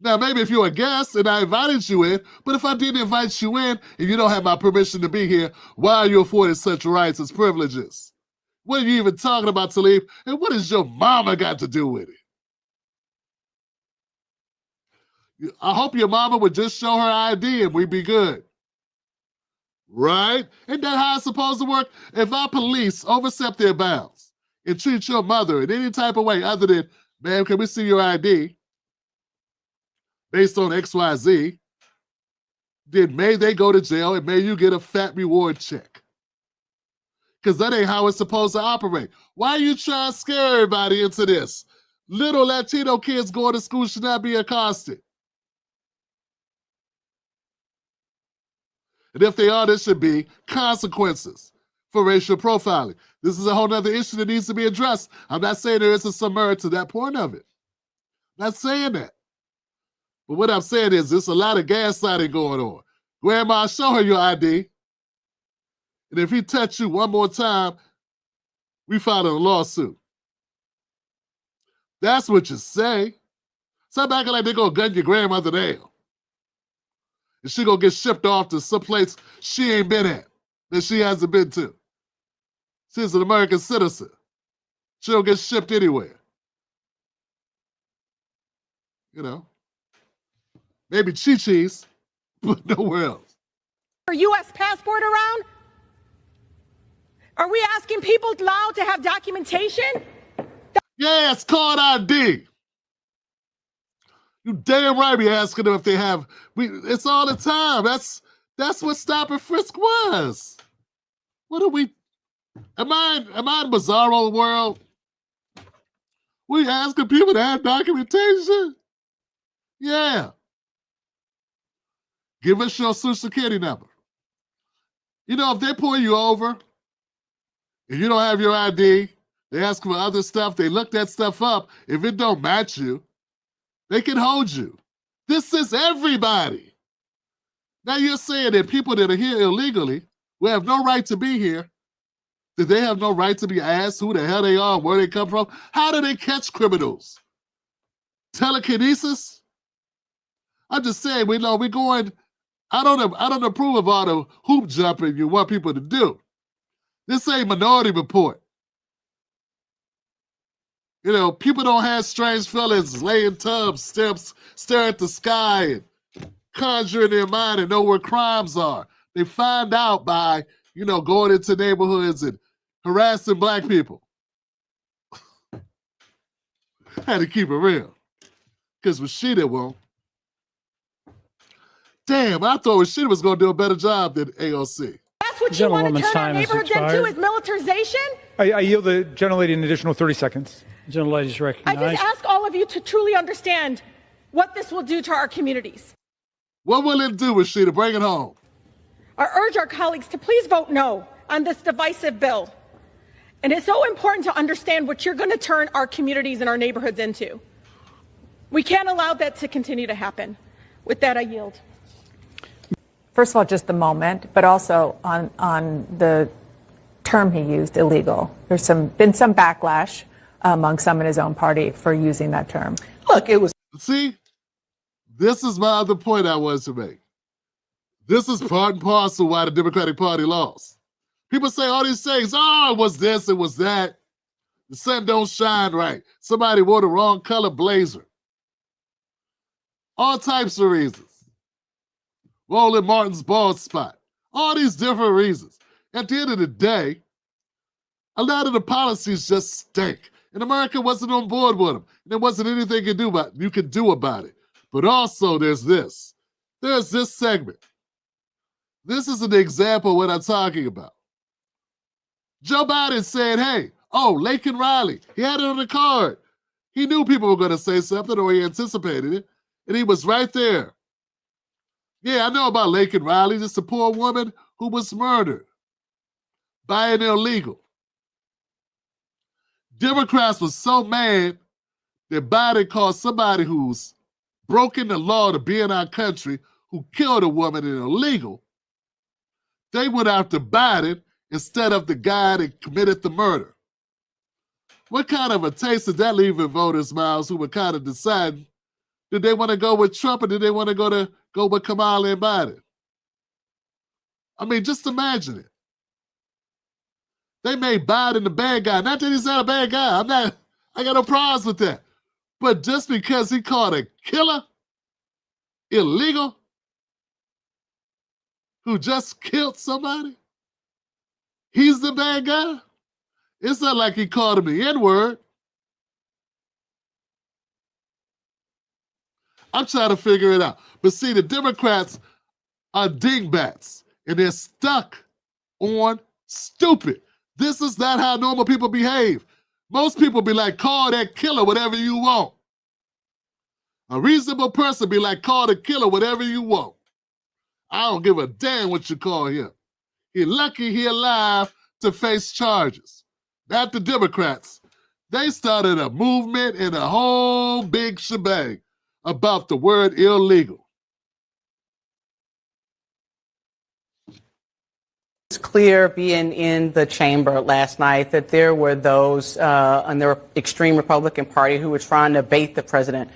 Now, maybe if you're a guest and I invited you in, but if I didn't invite you in and you don't have my permission to be here, why are you afforded such rights as privileges? What are you even talking about, Tlaib? And what has your mama got to do with it? I hope your mama would just show her ID and we'd be good. Right? Ain't that how it's supposed to work? If our police overstep their bounds and treat your mother in any type of way other than, ma'am, can we see your ID? Based on XYZ, then may they go to jail and may you get a fat reward check. Because that ain't how it's supposed to operate. Why are you trying to scare everybody into this? Little Latino kids going to school should not be accosted. And if they are, there should be consequences for racial profiling. This is a whole other issue that needs to be addressed. I'm not saying there isn't some merit to that point of it. I'm not saying that. But what I'm saying is there's a lot of gaslighting going on. Grandma, show her your ID. And if he touch you one more time, we file a lawsuit. That's what you say. Stop acting like they're going to gun your grandmother down. And she going to get shipped off to someplace she ain't been at, that she hasn't been to. She's an American citizen. She don't get shipped anywhere. You know. Maybe Chi-Chi's, but nowhere else. U.S. passport around? Are we asking people allowed to have documentation? Yeah, it's called ID. You damn right be asking them if they have. It's all the time. That's what stop and frisk was. What are we? Am I in bizarro world? We asking people to have documentation? Yeah. Give us your social security number. You know, if they pull you over If you don't have your ID, they ask for other stuff. They look that stuff up. If it don't match you, they can hold you. This is everybody. Now you're saying that people that are here illegally will have no right to be here, that they have no right to be asked who the hell they are, where they come from. How do they catch criminals? Telekinesis? I'm just saying, we're going, I don't approve of all the hoop jumping you want people to do. This ain't Minority Report. You know, people don't have strange feelings, lay in tubs, stare at the sky, and conjure in their mind and know where crimes are. They find out by, going into neighborhoods and harassing black people. Had to keep it real. Because Rashida won't. Damn, I thought Rashida was going to do a better job than AOC. That's what you want to turn our neighborhoods into, is militarization? I yield the gentlelady an additional 30 seconds. Gentlelady is recognized. I just ask all of you to truly understand what this will do to our communities. What will it do, Rashida? Bring it home. I urge our colleagues to please vote no on this divisive bill. And it's so important to understand what you're going to turn our communities and our neighborhoods into. We can't allow that to continue to happen. With that, I yield. First of all, just the moment, but also on the term he used, illegal. There's been some backlash among some in his own party for using that term. Look, it was. See, this is my other point I wanted to make. This is part and parcel why the Democratic Party lost. People say all these things, it was this, it was that. The sun don't shine right. Somebody wore the wrong color blazer. All types of reasons. Roland Martin's bald spot. All these different reasons. At the end of the day, a lot of the policies just stink. And America wasn't on board with them. And there wasn't anything you could do about it. But also there's this. There's this segment. This is an example of what I'm talking about. Joe Biden said, hey, Laken Riley. He had it on the card. He knew people were going to say something, or he anticipated it. And he was right there. Yeah, I know about Laken Riley, just a poor woman who was murdered by an illegal. Democrats were so mad that Biden called somebody who's broken the law to be in our country, who killed a woman, an illegal. They went after Biden instead of the guy that committed the murder. What kind of a taste did that leave in voters' mouths who were kind of deciding, did they want to go with Trump or did they want to go with Kamala and Biden? I mean, just imagine it. They made Biden the bad guy. Not that he's not a bad guy. I got no problems with that. But just because he called a killer illegal who just killed somebody, he's the bad guy? It's not like he called him the N-word. I'm trying to figure it out. But see, the Democrats are dingbats, and they're stuck on stupid. This is not how normal people behave. Most people be like, call that killer whatever you want. A reasonable person be like, call the killer whatever you want. I don't give a damn what you call him. He's lucky he alive to face charges. Not the Democrats. They started a movement and a whole big shebang about the word illegal. It's clear being in the chamber last night that there were those on the extreme Republican Party who were trying to bait the president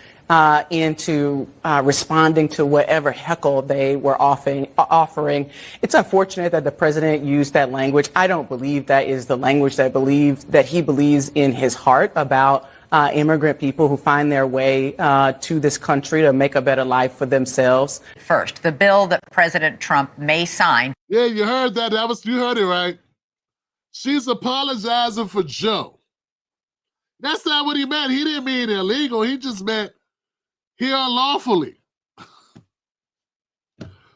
into responding to whatever heckle they were offering. It's unfortunate that the president used that language. I don't believe that is the language that he believes in his heart about immigrant people who find their way to this country to make a better life for themselves. First, the bill that President Trump may sign. Yeah, you heard that. You heard it right. She's apologizing for Joe. That's not what he meant. He didn't mean illegal. He just meant here unlawfully,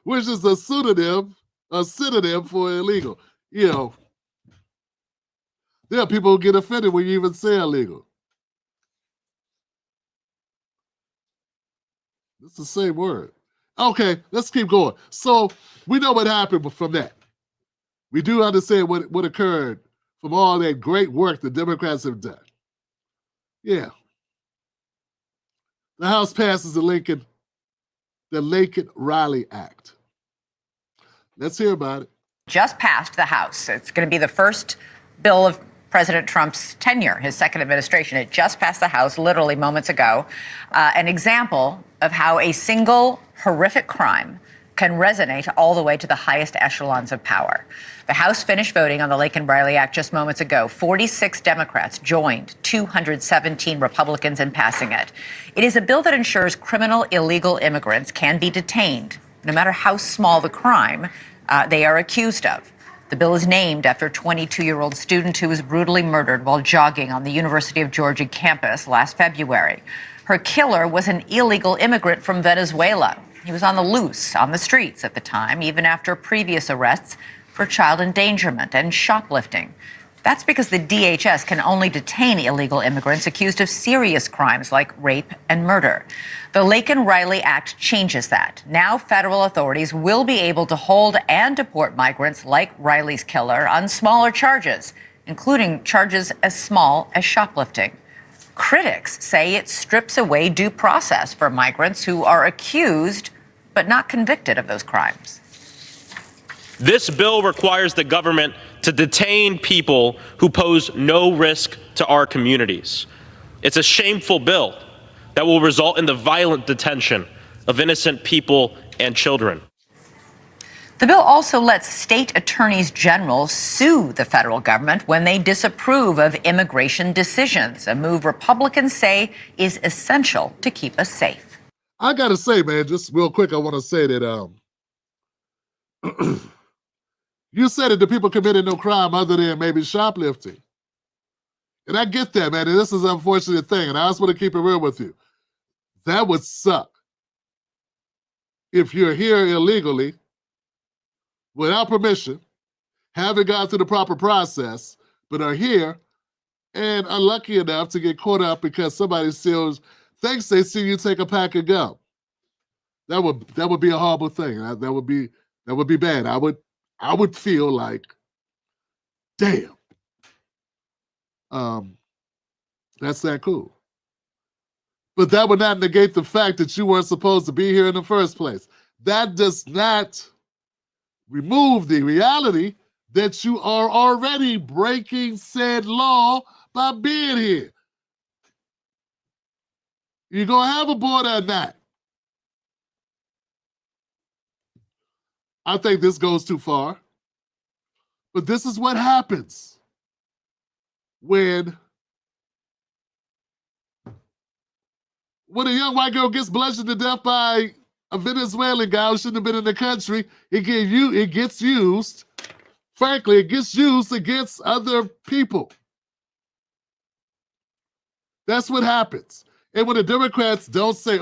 which is a synonym for illegal. You know, there are people who get offended when you even say illegal. It's the same word. Okay, let's keep going. So we know what happened from that. We do understand what occurred from all that great work the Democrats have done. Yeah. The House passes the Laken Riley Act. Let's hear about it. Just passed the House. It's going to be the first bill of President Trump's tenure, his second administration. It just passed the House literally moments ago. An example of how a single horrific crime can resonate all the way to the highest echelons of power. The House finished voting on the Laken Riley Act just moments ago. 46 Democrats joined 217 Republicans in passing it. It is a bill that ensures criminal illegal immigrants can be detained, no matter how small the crime they are accused of. The bill is named after a 22-year-old student who was brutally murdered while jogging on the University of Georgia campus last February. Her killer was an illegal immigrant from Venezuela. He was on the loose on the streets at the time, even after previous arrests for child endangerment and shoplifting. That's because the DHS can only detain illegal immigrants accused of serious crimes like rape and murder. The Laken Riley Act changes that. Now federal authorities will be able to hold and deport migrants like Riley's killer on smaller charges, including charges as small as shoplifting. Critics say it strips away due process for migrants who are accused but not convicted of those crimes. This bill requires the government to detain people who pose no risk to our communities. It's a shameful bill that will result in the violent detention of innocent people and children. The bill also lets state attorneys general sue the federal government when they disapprove of immigration decisions, a move Republicans say is essential to keep us safe. I got to say, man, just real quick, I want to say that you said that the people committed no crime other than maybe shoplifting. And I get that, man, and this is an unfortunate thing, and I just want to keep it real with you. That would suck if you're here illegally, without permission, haven't gone through the proper process, but are here and are lucky enough to get caught up because somebody steals, thinks they see you take a pack and go. That would be a horrible thing. That would be bad. I would feel like, damn. That's that cool. But that would not negate the fact that you weren't supposed to be here in the first place. That does not remove the reality that you are already breaking said law by being here. You're going to have a border or not. I think this goes too far. But this is what happens when a young white girl gets bludgeoned to death by a Venezuelan guy who shouldn't have been in the country. It gets used, frankly, it gets used against other people. That's what happens. And when the Democrats don't say,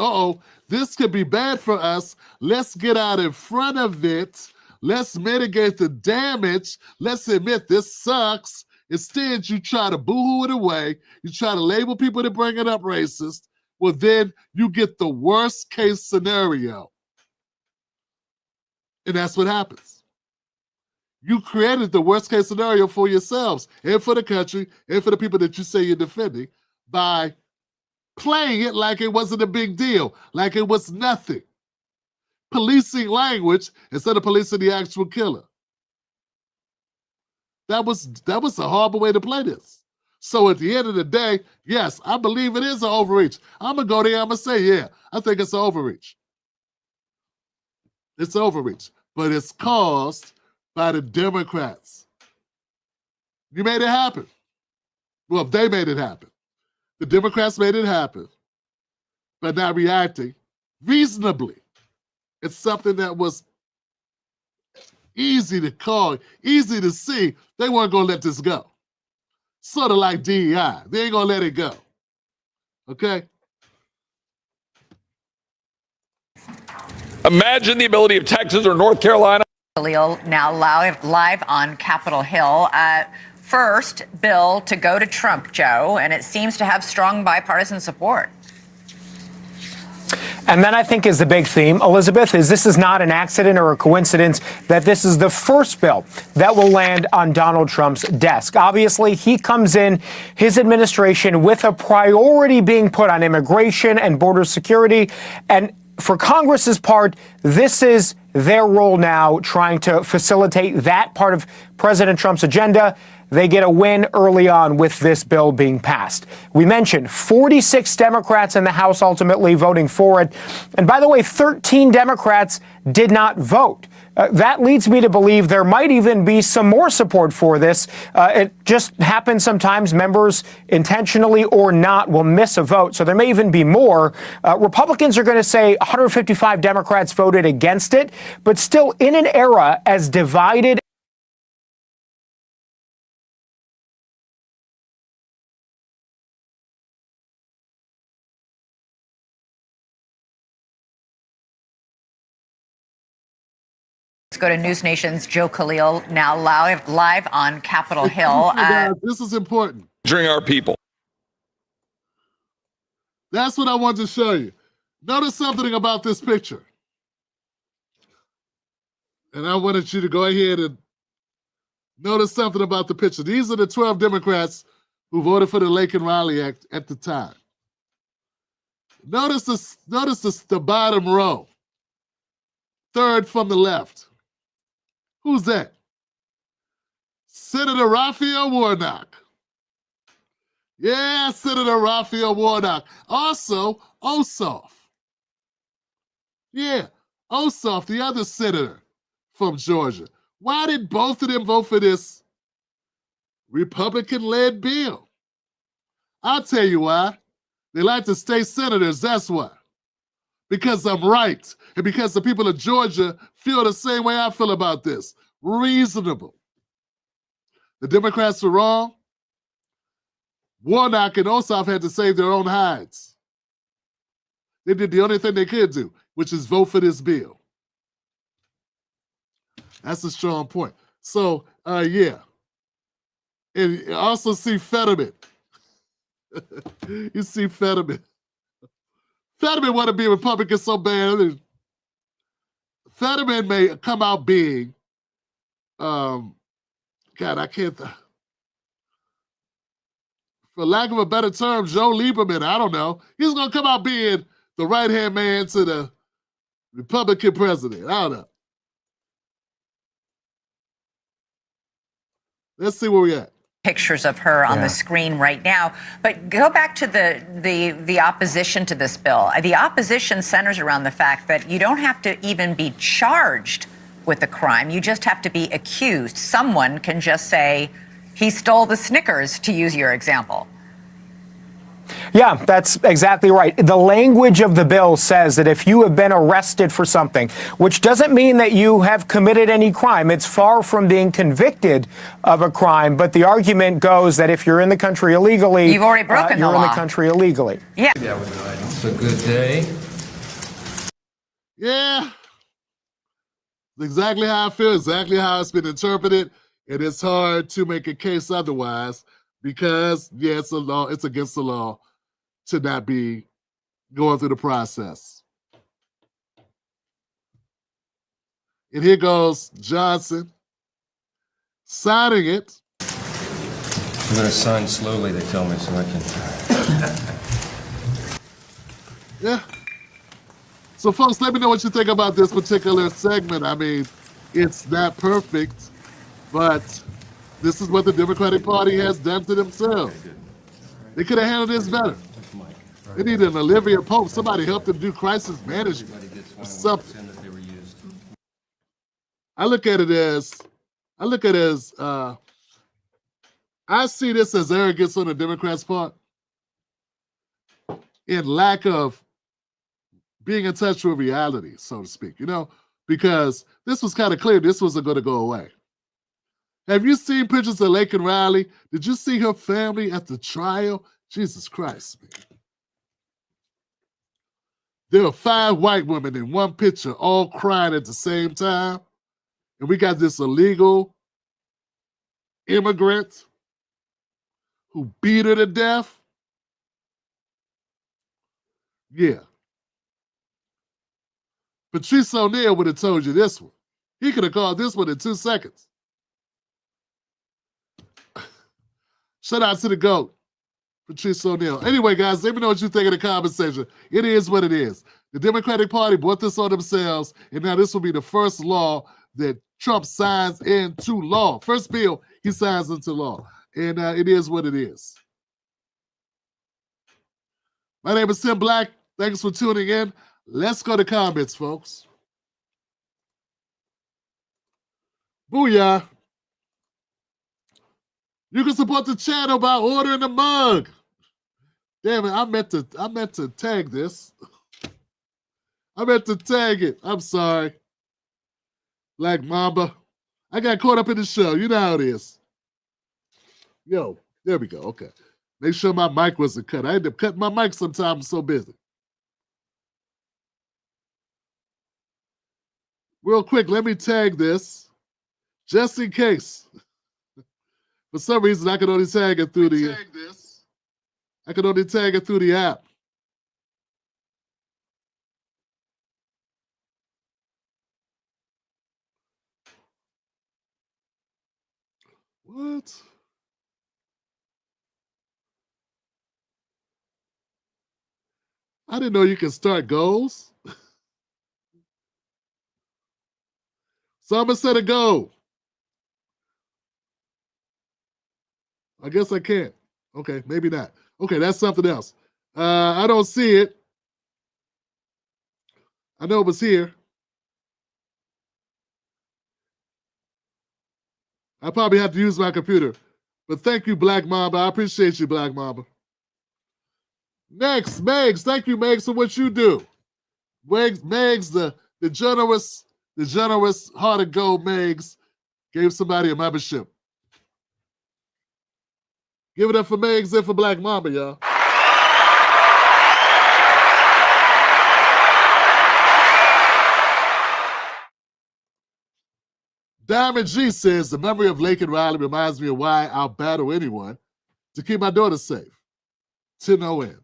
this could be bad for us, let's get out in front of it, let's mitigate the damage, let's admit this sucks. Instead, you try to boo-hoo it away, you try to label people that bring it up racist, well, then you get the worst case scenario. And that's what happens. You created the worst case scenario for yourselves and for the country and for the people that you say you're defending by playing it like it wasn't a big deal, like it was nothing. Policing language instead of policing the actual killer. That was a horrible way to play this. So at the end of the day, yes, I believe it is an overreach. I'm going to go there, I'm going to say, yeah, I think it's an overreach. It's overreach, but it's caused by the Democrats. You made it happen. Well, they made it happen. The Democrats made it happen by not reacting reasonably. It's something that was easy to call, easy to see. They weren't going to let this go. Sort of like DEI. They ain't going to let it go. Okay? Imagine the ability of Texas or North Carolina. Now live on Capitol Hill. First bill to go to Trump, Joe, and it seems to have strong bipartisan support. And then I think is the big theme, Elizabeth, is this is not an accident or a coincidence that this is the first bill that will land on Donald Trump's desk. Obviously, he comes in his administration with a priority being put on immigration and border security. And for Congress's part, this is their role now, trying to facilitate that part of President Trump's agenda. They get a win early on with this bill being passed. We mentioned 46 Democrats in the House ultimately voting for it. And by the way, 13 Democrats did not vote. That leads me to believe there might even be some more support for this. It just happens sometimes members intentionally or not will miss a vote. So there may even be more. Republicans are going to say 155 Democrats voted against it, but still in an era as divided. Let's go to News Nation's Joe Khalil, now live on Capitol Hill. This is important. During our people. That's what I wanted to show you. Notice something about this picture. And I wanted you to go ahead and notice something about the picture. These are the 12 Democrats who voted for the Laken Riley Act at the time. Notice the bottom row. Third from the left. Who's that? Senator Raphael Warnock. Yeah, Senator Raphael Warnock. Also, Ossoff. Yeah, Ossoff, the other senator from Georgia. Why did both of them vote for this Republican-led bill? I'll tell you why. They like to stay senators, that's why. Because I'm right, and because the people of Georgia feel the same way I feel about this. Reasonable. The Democrats were wrong. Warnock and Ossoff had to save their own hides. They did the only thing they could do, which is vote for this bill. That's a strong point. So, yeah. And you also see Fetterman. You see Fetterman. Fetterman want to be a Republican so bad. Fetterman may come out being, God, I can't, for lack of a better term, Joe Lieberman, I don't know. He's going to come out being the right-hand man to the Republican president. I don't know. Let's see where we're at. Pictures of her on the screen right now. But go back to the opposition to this bill. The opposition centers around the fact that you don't have to even be charged with a crime. You just have to be accused. Someone can just say, he stole the Snickers, to use your example. Yeah, that's exactly right. The language of the bill says that if you have been arrested for something, which doesn't mean that you have committed any crime, it's far from being convicted of a crime, but the argument goes that if you're in the country illegally, you've already broken the law. You're in the country illegally. Yeah. It's a good day. Yeah. Exactly how I feel, exactly how it's been interpreted, and it's hard to make a case otherwise. Because, yeah, it's a law, it's against the law to not be going through the process. And here goes Johnson signing it. I'm going to sign slowly, they tell me, so I can. Yeah. So, folks, let me know what you think about this particular segment. I mean, it's not perfect, but this is what the Democratic Party has done to themselves. They could have handled this better. They need an Olivia Pope. Somebody help them do crisis management or something. I see this as arrogance on the Democrats' part in lack of being in touch with reality, so to speak, because this was kind of clear this wasn't going to go away. Have you seen pictures of Laken Riley? Did you see her family at the trial? Jesus Christ, man. There are 5 white women in one picture all crying at the same time. And we got this illegal immigrant who beat her to death. Yeah. Patrice O'Neal would have told you this one. He could have called this one in 2 seconds. Shout out to the GOAT, Patrice O'Neal. Anyway, guys, let me know what you think of the conversation. It is what it is. The Democratic Party brought this on themselves, and now this will be the first law that Trump signs into law. First bill he signs into law. And it is what it is. My name is Tim Black. Thanks for tuning in. Let's go to comments, folks. Booyah. You can support the channel by ordering a mug. Damn it, I meant to tag this. I meant to tag it. I'm sorry. Black Mamba. I got caught up in the show. You know how it is. Yo, there we go. Okay. Make sure my mic wasn't cut. I end up cutting my mic sometimes. I'm so busy. Real quick, let me tag this. Just in case. For some reason, I can only tag it through the I can only tag it through the app. What? I didn't know you could start goals. So I'm gonna set a goal. I guess I can't. Okay, maybe not. Okay, that's something else. I don't see it. I know it was here. I probably have to use my computer. But thank you, Black Mamba. I appreciate you, Black Mamba. Next, Megs. Thank you, Megs, for what you do. Megs, the generous heart of gold Megs, gave somebody a membership. Give it up for Megs and for Black Mamba, y'all. Diamond G says, the memory of Laken Riley reminds me of why I'll battle anyone to keep my daughter safe. To no end.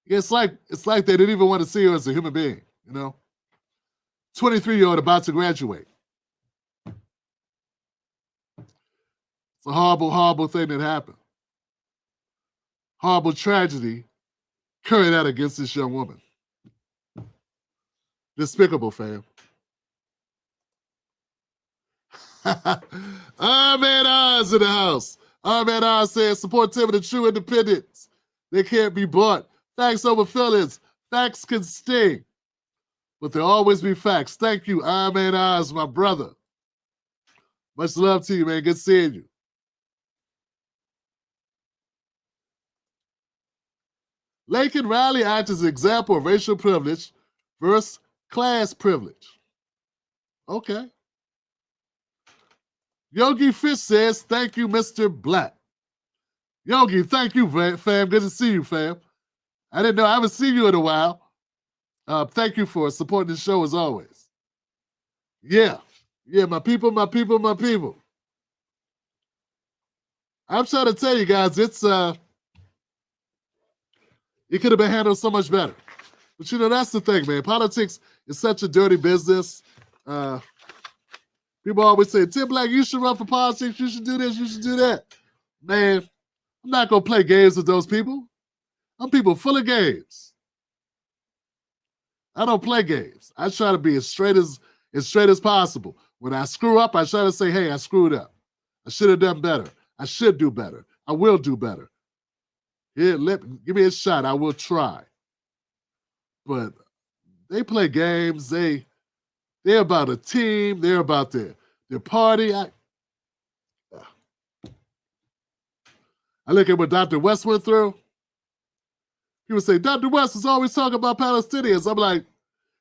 It's like they didn't even want to see her as a human being, you know? 23-year-old about to graduate. It's a horrible, horrible thing that happened. Horrible tragedy carried out against this young woman. Despicable, fam. Ahmed Oz in the house. Ahmed Oz says, support Tim and the true independents. They can't be bought. Facts over feelings. Facts can sting. But there'll always be facts. Thank you, Ahmed Oz, my brother. Much love to you, man. Good seeing you. Laken Riley Act is an example of racial privilege versus class privilege. Okay. Yogi Fish says, thank you, Mr. Black. Yogi, thank you, fam. Good to see you, fam. I didn't know. I haven't seen you in a while. Thank you for supporting the show as always. Yeah. Yeah, my people, my people, my people. I'm trying to tell you guys, it could have been handled so much better. But you know, that's the thing, man. Politics is such a dirty business. People always say, Tim Black, you should run for politics. You should do this. You should do that. Man, I'm not going to play games with those people. I'm people full of games. I don't play games. I try to be as straight as possible. When I screw up, I try to say, hey, I screwed up. I should have done better. I should do better. I will do better. Here, give me a shot. I will try. But they play games. They're about a team. They're about their party. I look at what Dr. West went through. People say, Dr. West was always talking about Palestinians. I'm like,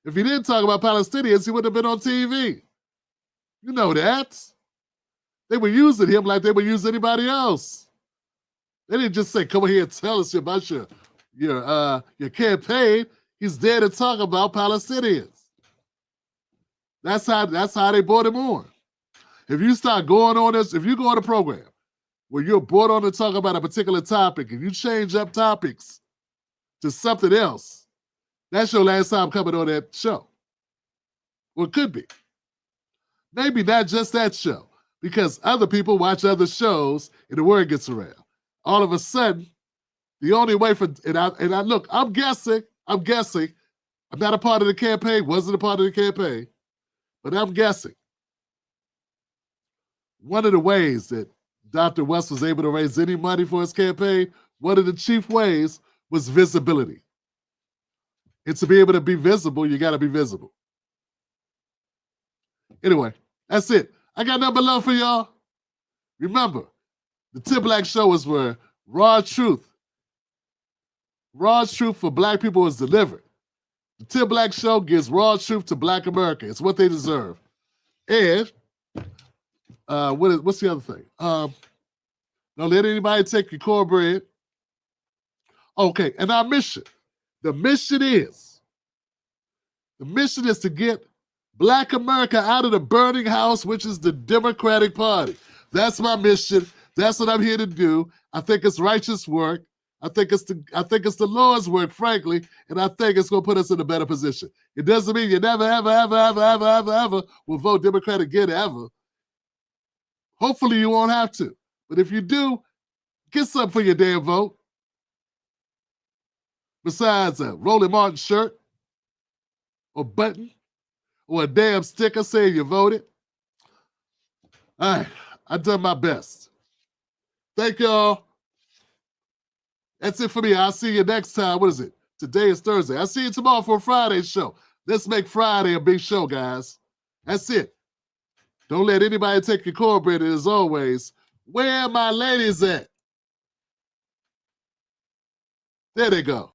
if he didn't talk about Palestinians, he would have been on TV. You know that. They were using him like they would use anybody else. They didn't just say, come here and tell us about your campaign. He's there to talk about Palestinians. That's how they brought him on. If you start going on this, if you go on a program where you're brought on to talk about a particular topic and you change up topics to something else, That's your last time coming on that show. Well, it could be. Maybe not just that show, because other people watch other shows and the word gets around. All of a sudden, the only way for, and I look, I'm guessing, I'm not a part of the campaign, wasn't a part of the campaign, but I'm guessing. One of the ways that Dr. West was able to raise any money for his campaign, one of the chief ways was visibility. And to be able to be visible, you got to be visible. Anyway, that's it. I got nothing but love for y'all. Remember, the Tim Black Show is where raw truth for Black people is delivered. The Tim Black Show gives raw truth to Black America. It's what they deserve. And what's the other thing? Don't let anybody take your cornbread. Okay, and our mission. The mission is to get Black America out of the burning house, which is the Democratic Party. That's my mission. That's what I'm here to do. I think it's righteous work. I think it's the Lord's work, frankly, and I think it's going to put us in a better position. It doesn't mean you never, ever will vote Democrat again, ever. Hopefully you won't have to. But if you do, get something for your damn vote. Besides a Roland Martin shirt or button or a damn sticker saying you voted. All right, I've done my best. Thank y'all. That's it for me. I'll see you next time. What is it? Today is Thursday. I'll see you tomorrow for a Friday show. Let's make Friday a big show, guys. That's it. Don't let anybody take your cornbread. And as always, where are my ladies at? There they go.